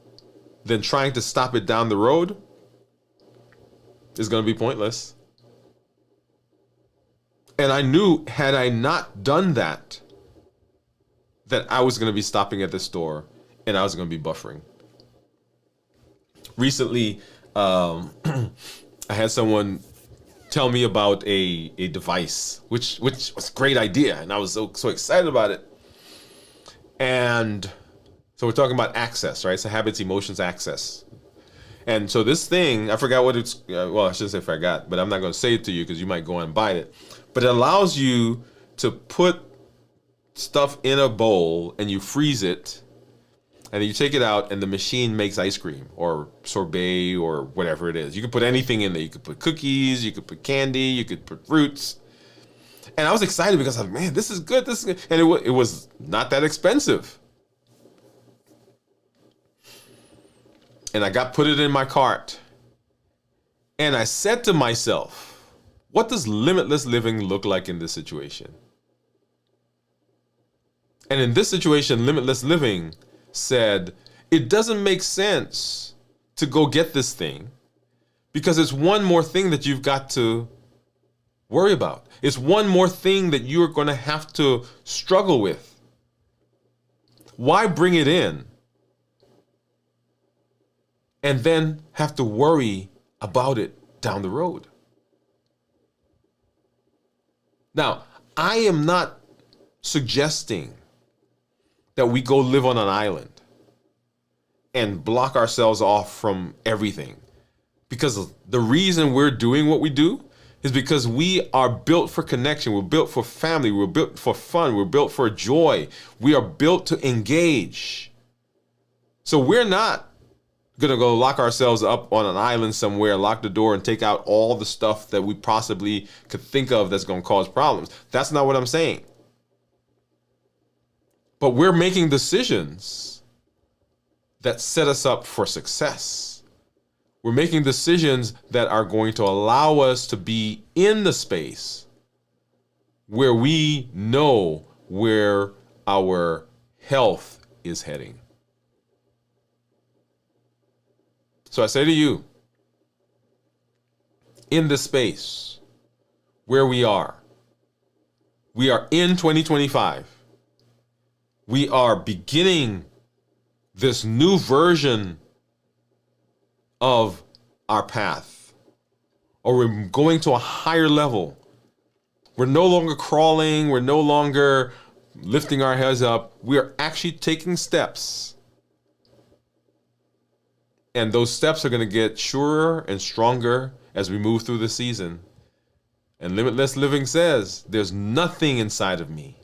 then trying to stop it down the road is going to be pointless. And I knew, had I not done that I was going to be stopping at the store and I was going to be buffering. Recently, I had someone tell me about a device, which was a great idea, and I was so excited about it. And so we're talking about access, right? So habits, emotions, access. And so this thing, I forgot what it's, well, I shouldn't say forgot, but I'm not going to say it to you because you might go and buy it. But it allows you to put stuff in a bowl and you freeze it, and then you take it out and the machine makes ice cream or sorbet or whatever it is. You can put anything in there. You could put cookies, you could put candy, you could put fruits. And I was excited because I was like, man, this is good. This is good. And it was not that expensive. And I put it in my cart. And I said to myself, what does limitless living look like in this situation? And in this situation, limitless living said, it doesn't make sense to go get this thing because it's one more thing that you've got to worry about. It's one more thing that you're going to have to struggle with. Why bring it in and then have to worry about it down the road? Now, I am not suggesting that we go live on an island and block ourselves off from everything. Because the reason we're doing what we do is because we are built for connection. We're built for family. We're built for fun. We're built for joy. We are built to engage. So we're not going to go lock ourselves up on an island somewhere, lock the door, and take out all the stuff that we possibly could think of that's going to cause problems. That's not what I'm saying. But we're making decisions that set us up for success. We're making decisions that are going to allow us to be in the space where we know where our health is heading. So I say to you, in this space where we are in 2025. We are beginning this new version of our path, or we're going to a higher level. We're no longer crawling. We're no longer lifting our heads up. We are actually taking steps. And those steps are going to get surer and stronger as we move through the season. And Limitless Living says, there's nothing inside of me.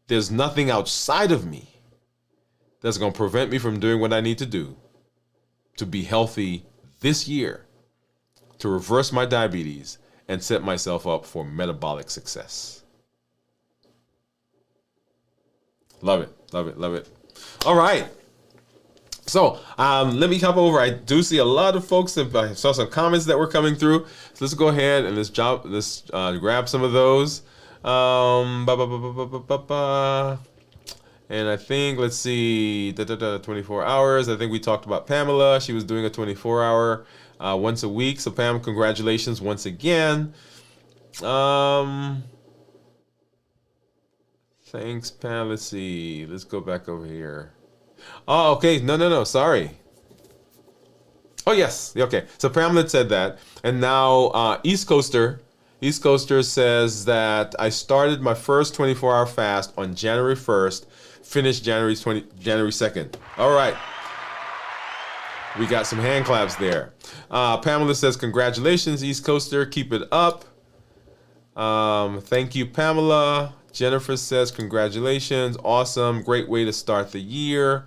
There's nothing outside of me that's going to prevent me from doing what I need to do to be healthy this year, to reverse my diabetes and set myself up for metabolic success. Love it, love it, love it. All right. So let me hop over. I do see a lot of folks. I saw some comments that were coming through. So let's go ahead and let's grab some of those. And I think, let's see, 24 hours. I think we talked about Pamela. She was doing a 24-hour once a week. So Pam, congratulations once again. Thanks, Pam. Let's see. Let's go back over here. Oh, okay. No. Sorry. Oh, yes. Okay. So Pamela said that. And now East Coaster says that I started my first 24-hour fast on January 1st, finished January 2nd. All right. We got some hand claps there. Pamela says, congratulations, East Coaster. Keep it up. Thank you, Pamela. Jennifer says, congratulations. Awesome. Great way to start the year.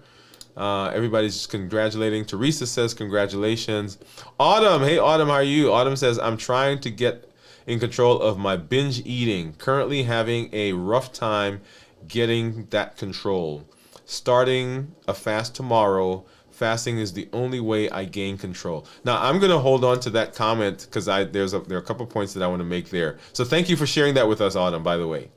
Everybody's just congratulating. Teresa says, congratulations. Autumn. Hey, Autumn, how are you? Autumn says, I'm trying to get in control of my binge eating. Currently having a rough time getting that control. Starting a fast tomorrow. Fasting is the only way I gain control. Now, I'm going to hold on to that comment because there are a couple points that I want to make there. So thank you for sharing that with us, Autumn, by the way.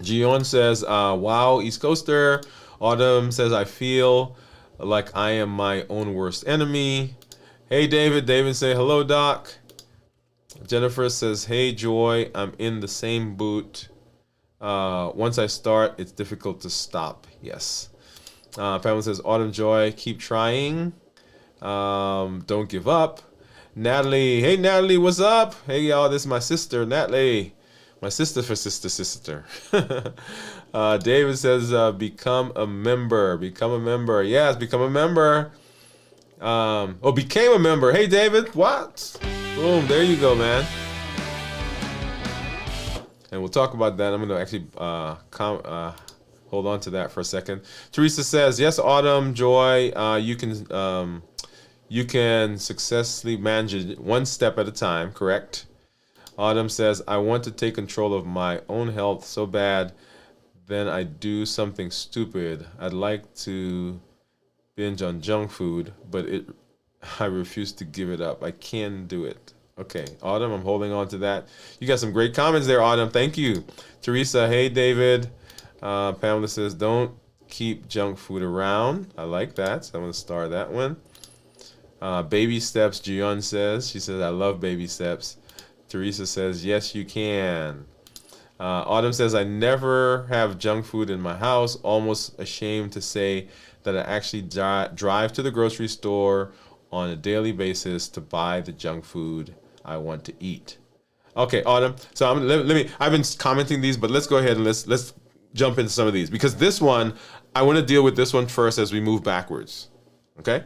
Gion says, wow, East Coaster. Autumn says, I feel like I am my own worst enemy. Hey, David. David say, hello, Doc. Jennifer says, hey, Joy, I'm in the same boot. Once I start, it's difficult to stop. Yes. Pamela says, Autumn, Joy, keep trying. Don't give up. Natalie, hey, Natalie, what's up? Hey, y'all, this is my sister, Natalie. My sister for sister. David says, become a member. Become a member. Yes, become a member. Became a member. Hey, David, what? Boom, there you go, man. And we'll talk about that. I'm going to actually hold on to that for a second. Teresa says, yes, Autumn, Joy, you can successfully manage it one step at a time, correct? Autumn says, I want to take control of my own health so bad, then I do something stupid. I'd like to binge on junk food, but I refuse to give it up. I can do it. Okay, Autumn, I'm holding on to that. You got some great comments there, Autumn. Thank you. Teresa, hey, David. Pamela says, don't keep junk food around. I like that, so I'm going to star that one. Baby steps, Gion says. She says, I love baby steps. Teresa says, yes, you can. Autumn says, I never have junk food in my house. Almost ashamed to say that I actually drive to the grocery store on a daily basis to buy the junk food I want to eat. Okay, Autumn. So I've been commenting these, but let's go ahead and let's jump into some of these, because this one, I want to deal with this one first as we move backwards. Okay?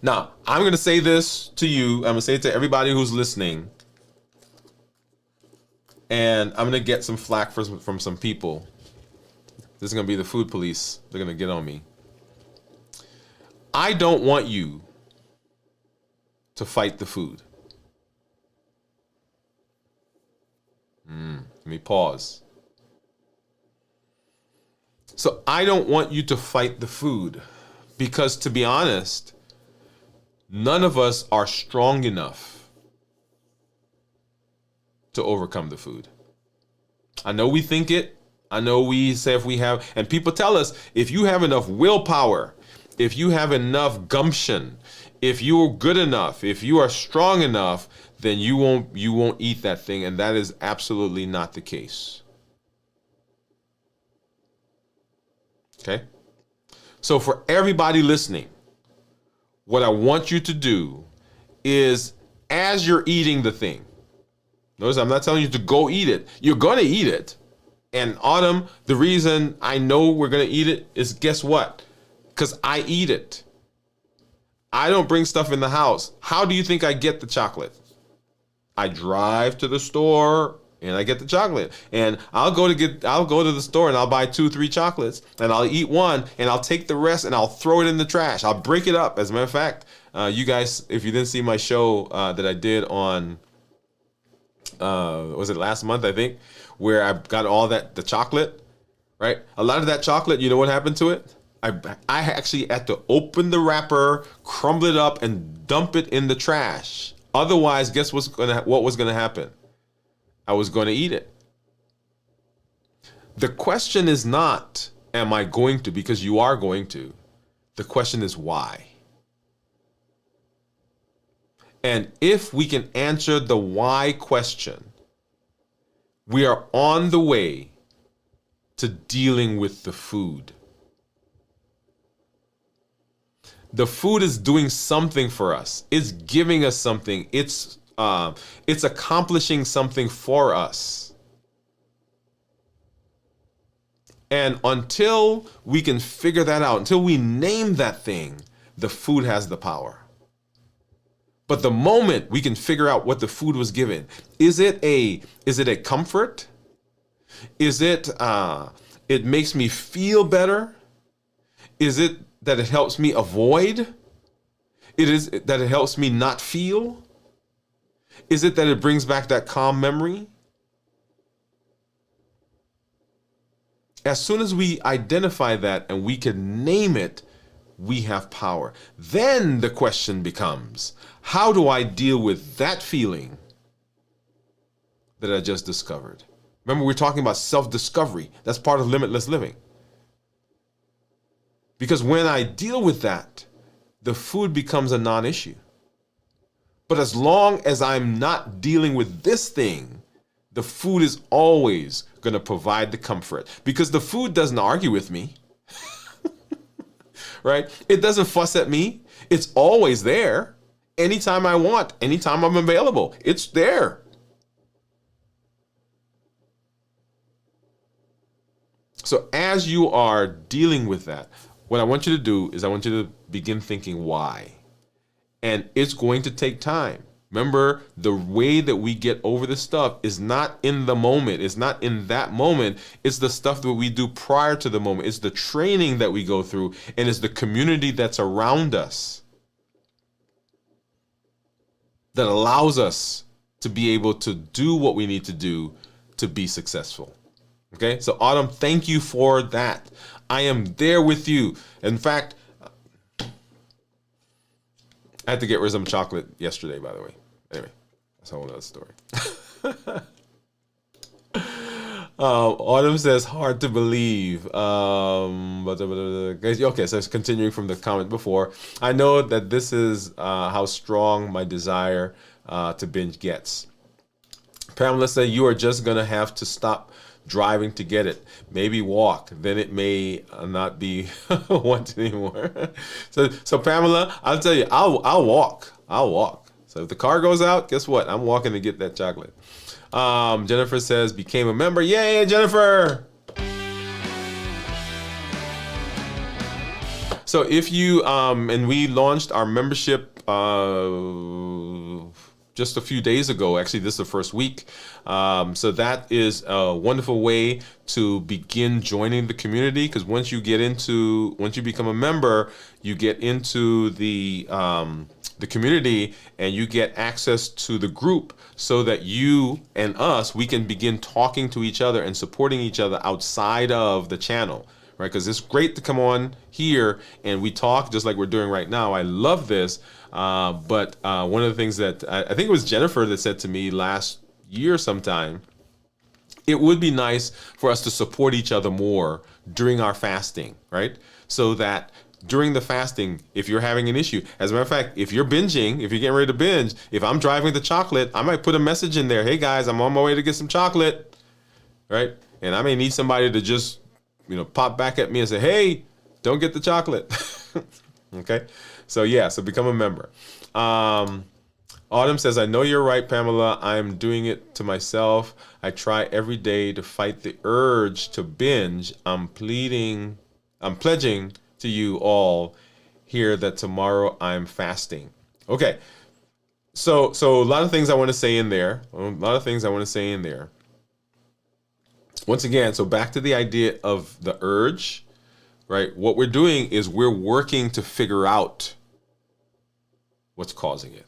Now, I'm going to say this to you. I'm going to say it to everybody who's listening. And I'm going to get some flack from some people. This is going to be the food police. They're going to get on me. I don't want you to fight the food. Let me pause. So I don't want you to fight the food because, to be honest, none of us are strong enough to overcome the food. I know we think it. I know we say if we have, and people tell us, if you have enough willpower, if you have enough gumption, if you're good enough, if you are strong enough, then you won't eat that thing. And that is absolutely not the case. Okay? So for everybody listening, what I want you to do is, as you're eating the thing, notice I'm not telling you to go eat it. You're going to eat it. And Autumn, the reason I know we're going to eat it is, guess what? Because I eat it. I don't bring stuff in the house. How do you think I get the chocolate? I drive to the store and I get the chocolate. And I'll go to the store and I'll buy 2-3 chocolates and I'll eat one and I'll take the rest and I'll throw it in the trash. I'll break it up. As a matter of fact, you guys, if you didn't see my show that I did on, was it last month, I think, where I got all the chocolate, right? A lot of that chocolate, you know what happened to it? I actually had to open the wrapper, crumble it up, and dump it in the trash. Otherwise, guess what was gonna happen? I was gonna eat it. The question is not, am I going to? Because you are going to. The question is why. And if we can answer the why question, we are on the way to dealing with the food. The food is doing something for us. It's giving us something. It's accomplishing something for us. And until we can figure that out, until we name that thing, the food has the power. But the moment we can figure out what the food was given, is it a comfort? Is it it makes me feel better? Is it that it helps me avoid? Is that it helps me not feel? Is it that it brings back that calm memory? As soon as we identify that and we can name it, we have power. Then the question becomes, how do I deal with that feeling that I just discovered? Remember, we're talking about self-discovery. That's part of limitless living. Because when I deal with that, the food becomes a non-issue. But as long as I'm not dealing with this thing, the food is always going to provide the comfort. Because the food doesn't argue with me. Right? It doesn't fuss at me. It's always there. Anytime I want, anytime I'm available, it's there. So as you are dealing with that, what I want you to do is I want you to begin thinking why. And it's going to take time. Remember, the way that we get over this stuff is not in the moment. It's not in that moment. It's the stuff that we do prior to the moment. It's the training that we go through, and it's the community that's around us that allows us to be able to do what we need to do to be successful. Okay? So Autumn, thank you for that. I am there with you. In fact, I had to get rid of some chocolate yesterday, by the way. Anyway, that's a whole other story. Autumn says, hard to believe. Okay, so it's continuing from the comment before. I know that this is how strong my desire to binge gets. Pamela said, you are just going to have to stop driving to get it. Maybe walk. Then it may not be wanted anymore. So Pamela, I'll tell you, I'll walk. So if the car goes out, guess what? I'm walking to get that chocolate. Jennifer says, became a member. Yay, Jennifer! So if you, and we launched our membership just a few days ago. Actually, this is the first week. So that is a wonderful way to begin joining the community, because once you become a member, you get into the community and you get access to the group, so that you and us, we can begin talking to each other and supporting each other outside of the channel. Right, because it's great to come on here and we talk just like we're doing right now. I love this, but one of the things that I think it was Jennifer that said to me last year sometime, it would be nice for us to support each other more during our fasting, right? So that during the fasting, if you're having an issue, as a matter of fact, if you're binging, if you're getting ready to binge, if I'm driving the chocolate, I might put a message in there. Hey guys, I'm on my way to get some chocolate, right? And I may need somebody to just pop back at me and say, hey, don't get the chocolate. Okay? So become a member. Autumn says, I know you're right, Pamela. I'm doing it to myself. I try every day to fight the urge to binge. I'm pledging to you all here that tomorrow I'm fasting. Okay. So a lot of things I want to say in there. Once again, so back to the idea of the urge, right? What we're doing is we're working to figure out what's causing it.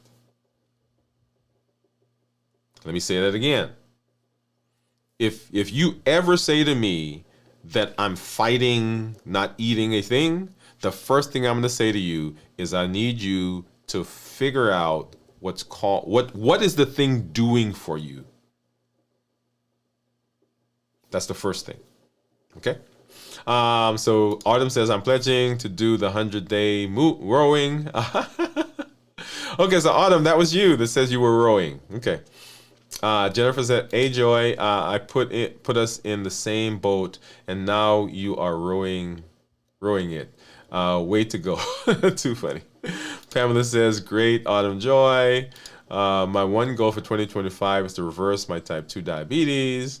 Let me say that again. If you ever say to me that I'm fighting not eating a thing, the first thing I'm going to say to you is I need you to figure out what is the thing doing for you. That's the first thing. Okay. So Autumn says, I'm pledging to do the 100-day rowing. Okay, so Autumn, that was you that says you were rowing. Okay. Jennifer said, hey Joy, I put us in the same boat, and now you are rowing it. Way to go. Too funny. Pamela says, great, Autumn Joy. My one goal for 2025 is to reverse my type 2 diabetes.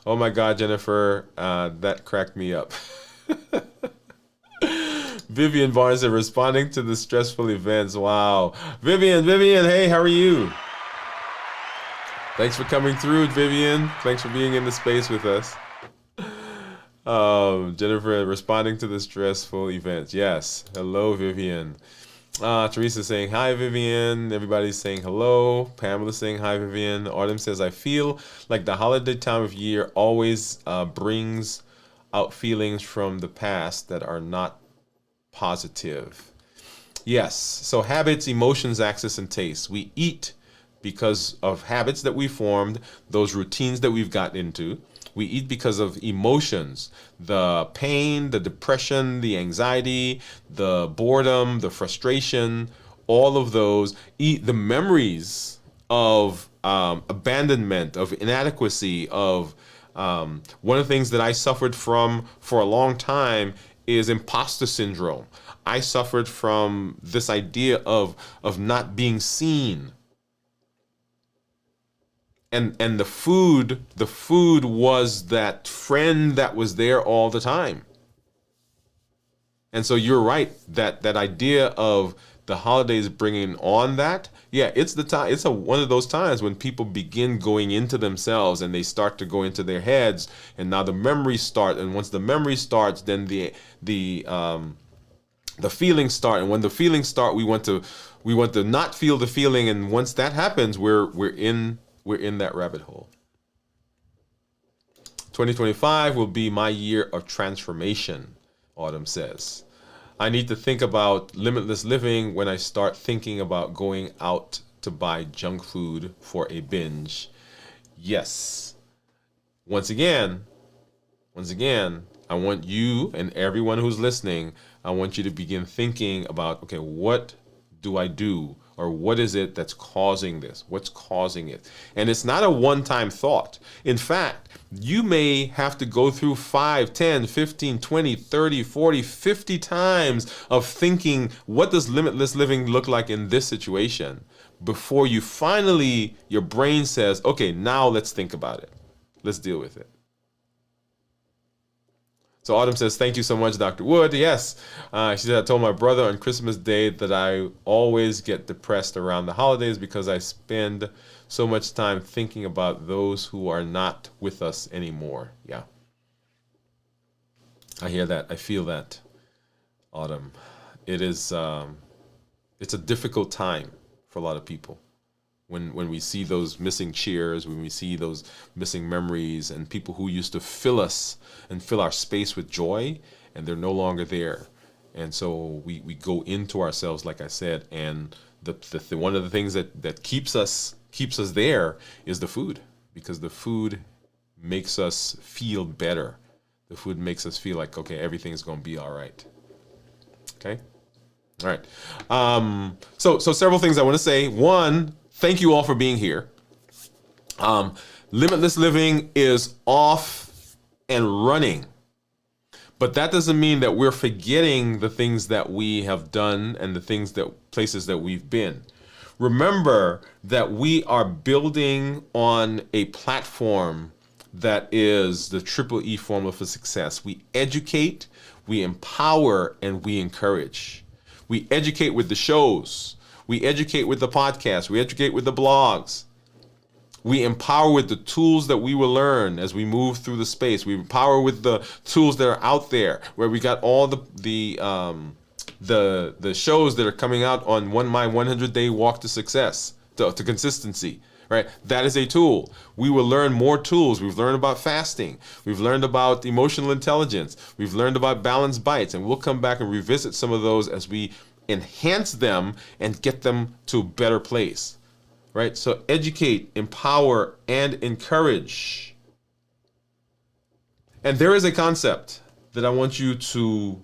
Oh my God, Jennifer, that cracked me up. Vivian Barnes said, responding to the stressful events. Wow. Vivian, hey, how are you? Thanks for coming through, Vivian. Thanks for being in the space with us. Jennifer, responding to the stressful events. Yes. Hello, Vivian. Teresa saying, hi, Vivian. Everybody's saying hello. Pamela saying, hi, Vivian. Autumn says, I feel like the holiday time of year always brings out feelings from the past that are not positive. Yes. So habits, emotions, access, and taste. We eat because of habits that we formed, those routines that we've gotten into. We eat because of emotions, the pain, the depression, the anxiety, the boredom, the frustration, all of those. Eat the memories of abandonment, of inadequacy, of one of the things that I suffered from for a long time is imposter syndrome. I suffered from this idea of not being seen. And the food was that friend that was there all the time. And so you're right, that idea of the holidays bringing on that, it's the time. It's one of those times when people begin going into themselves and they start to go into their heads, and now the memories start. And once the memory starts, then the feelings start. And when the feelings start, we want to not feel the feeling. And once that happens, we're in that rabbit hole. 2025 will be my year of transformation, Autumn says. I need to think about limitless living when I start thinking about going out to buy junk food for a binge. Yes. Once again, I want you and everyone who's listening, I want you to begin thinking about, okay, what do I do? Or what is it that's causing this? What's causing it? And it's not a one-time thought. In fact, you may have to go through 5, 10, 15, 20, 30, 40, 50 times of thinking, what does limitless living look like in this situation? Before you finally, your brain says, okay, now let's think about it. Let's deal with it. So Autumn says, thank you so much, Dr. Wood. Yes. She said, I told my brother on Christmas Day that I always get depressed around the holidays because I spend so much time thinking about those who are not with us anymore. Yeah. I hear that. I feel that, Autumn. It is, it's a difficult time for a lot of people. When we see those missing cheers, when we see those missing memories and people who used to fill us and fill our space with joy, and they're no longer there. And so we go into ourselves, like I said, and the one of the things that keeps us there is the food, because the food makes us feel better. The food makes us feel like, okay, everything's going to be all right. Okay? All right. So several things I want to say. One, thank you all for being here. Limitless Living is off and running. But that doesn't mean that we're forgetting the things that we have done and the places that we've been. Remember that we are building on a platform that is the Triple E formula for success. We educate, we empower, and we encourage. We educate with the shows. We educate with the podcasts. We educate with the blogs. We empower with the tools that we will learn as we move through the space. We empower with the tools that are out there, where we got all the shows that are coming out on my 100-day walk to success, to consistency. Right? That is a tool. We will learn more tools. We've learned about fasting. We've learned about emotional intelligence. We've learned about balanced bites, and we'll come back and revisit some of those as we enhance them and get them to a better place. Right? So educate, empower, and encourage. And there is a concept that I want you to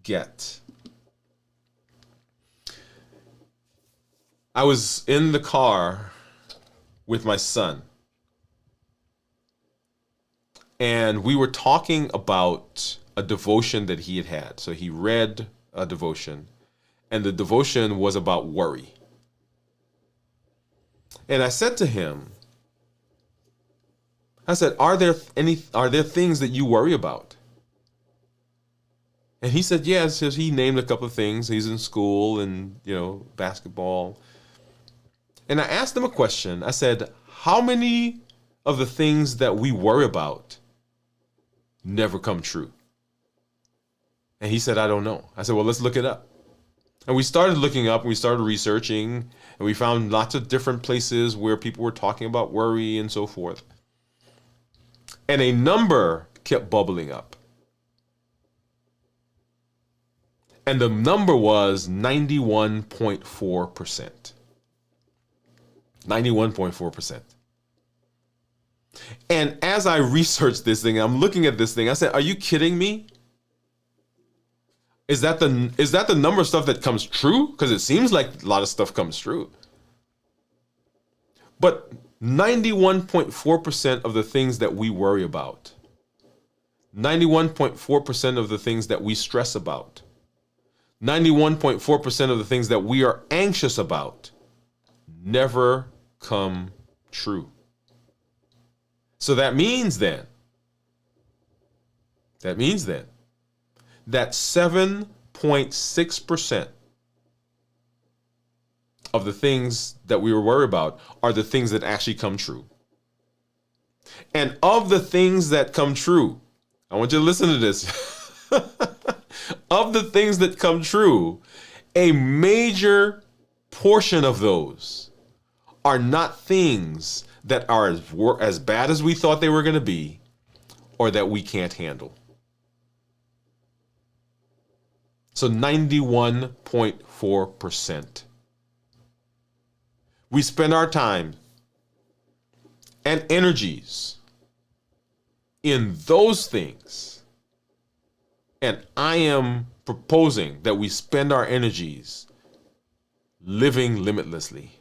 get. I was in the car with my son, and we were talking about a devotion that he had. So he read a devotion, and the devotion was about worry. And I said to him, I said, are there things that you worry about? And he said, yes. He named a couple of things. He's in school and, basketball. And I asked him a question. I said, how many of the things that we worry about never come true? And he said, I don't know. I said, well, let's look it up. And we started looking up, and we started researching, and we found lots of different places where people were talking about worry and so forth. And a number kept bubbling up. And the number was 91.4%. 91.4%. And as I researched this thing, I'm looking at this thing, I said, are you kidding me? Is that the number of stuff that comes true? Because it seems like a lot of stuff comes true. But 91.4% of the things that we worry about, 91.4% of the things that we stress about, 91.4% of the things that we are anxious about never come true. So that means then that 7.6% of the things that we were worried about are the things that actually come true. And of the things that come true, I want you to listen to this. Of the things that come true, a major portion of those are not things that are as bad as we thought they were going to be, or that we can't handle. So 91.4%. We spend our time and energies in those things. And I am proposing that we spend our energies living limitlessly,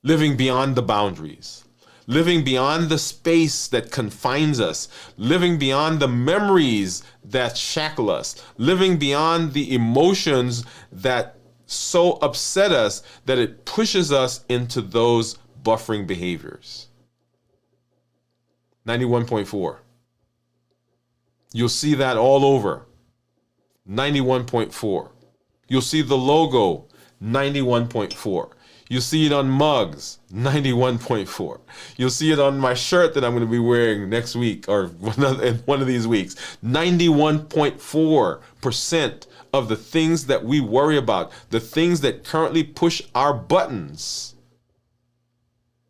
living beyond the boundaries, living beyond the space that confines us, living beyond the memories that shackle us, living beyond the emotions that so upset us that it pushes us into those buffering behaviors. 91.4. You'll see that all over. 91.4. You'll see the logo, 91.4. You'll see it on mugs, 91.4. You'll see it on my shirt that I'm going to be wearing next week or one of these weeks. 91.4% of the things that we worry about, the things that currently push our buttons,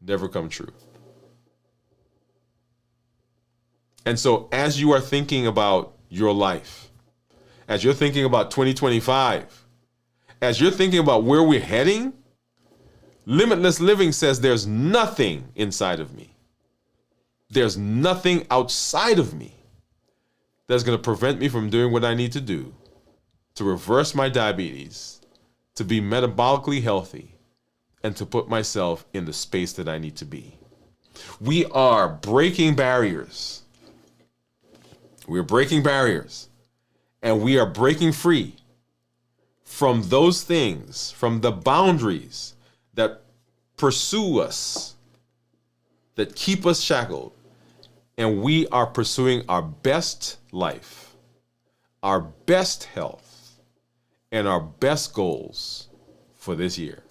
never come true. And so as you are thinking about your life, as you're thinking about 2025, as you're thinking about where we're heading, Limitless Living says there's nothing inside of me. There's nothing outside of me that's going to prevent me from doing what I need to do to reverse my diabetes, to be metabolically healthy, and to put myself in the space that I need to be. We are breaking barriers. We're breaking barriers, and we are breaking free from those things, from the boundaries that pursue us, that keep us shackled, and we are pursuing our best life, our best health, and our best goals for this year.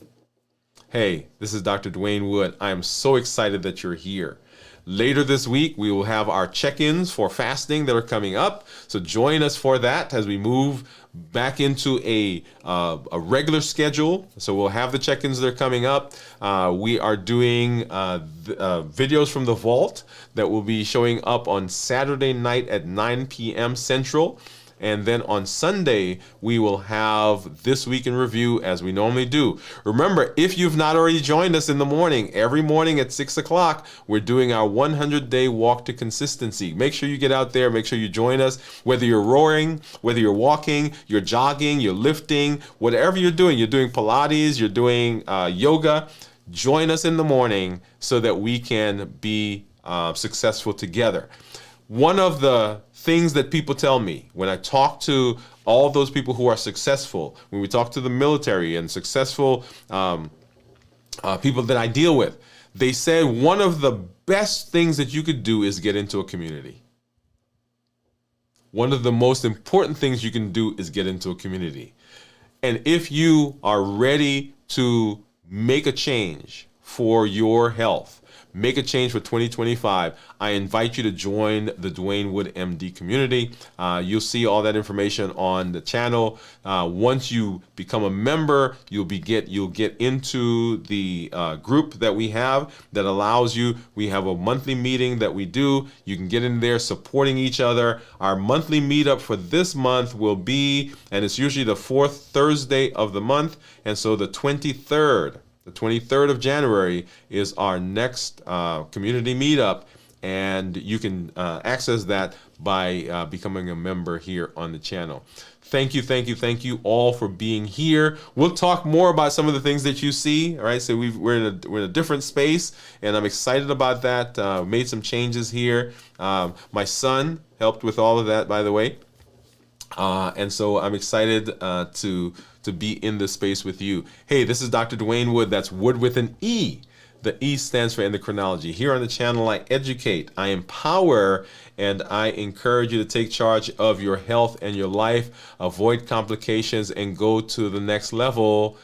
Hey, this is Dr. Dwain Wood. I am so excited that you're here. Later this week, we will have our check-ins for fasting that are coming up. So join us for that as we move back into a regular schedule. So we'll have the check-ins that are coming up. We are doing videos from the vault that will be showing up on Saturday night at 9 p.m. Central. And then on Sunday, we will have This Week in Review as we normally do. Remember, if you've not already joined us in the morning, every morning at 6 o'clock, we're doing our 100-day walk to consistency. Make sure you get out there. Make sure you join us. Whether you're roaring, whether you're walking, you're jogging, you're lifting, whatever you're doing Pilates, you're doing yoga, join us in the morning so that we can be successful together. One of the things that people tell me when I talk to all those people who are successful, when we talk to the military and successful people that I deal with, they say one of the best things that you could do is get into a community. One of the most important things you can do is get into a community. And if you are ready to make a change for your health, make a change for 2025, I invite you to join the Dwain Wood MD community. You'll see all that information on the channel. Once you become a member, you'll get into the group that we have that allows you. We have a monthly meeting that we do. You can get in there supporting each other. Our monthly meetup for this month will be, and it's usually the fourth Thursday of the month, and so the 23rd of January is our next community meetup, and you can access that by becoming a member here on the channel. Thank you all for being here. We'll talk more about some of the things that you see. All right, so we're in a different space, and I'm excited about that. Made some changes here. My son helped with all of that, by the way, and so I'm excited to be in this space with you. Hey, this is Dr. Dwain Wood. That's Wood with an E. The E stands for endocrinology. Here on the channel, I educate, I empower, and I encourage you to take charge of your health and your life, avoid complications, and go to the next level.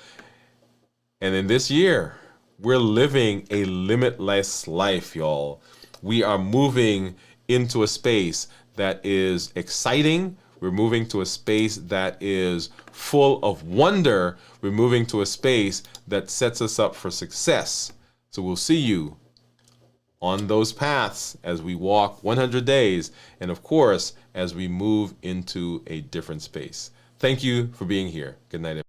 And in this year, we're living a limitless life, y'all. We are moving into a space that is exciting. We're moving to a space that is full of wonder. We're moving to a space that sets us up for success. So we'll see you on those paths as we walk 100 days, and of course, as we move into a different space. Thank you for being here. Good night, everyone.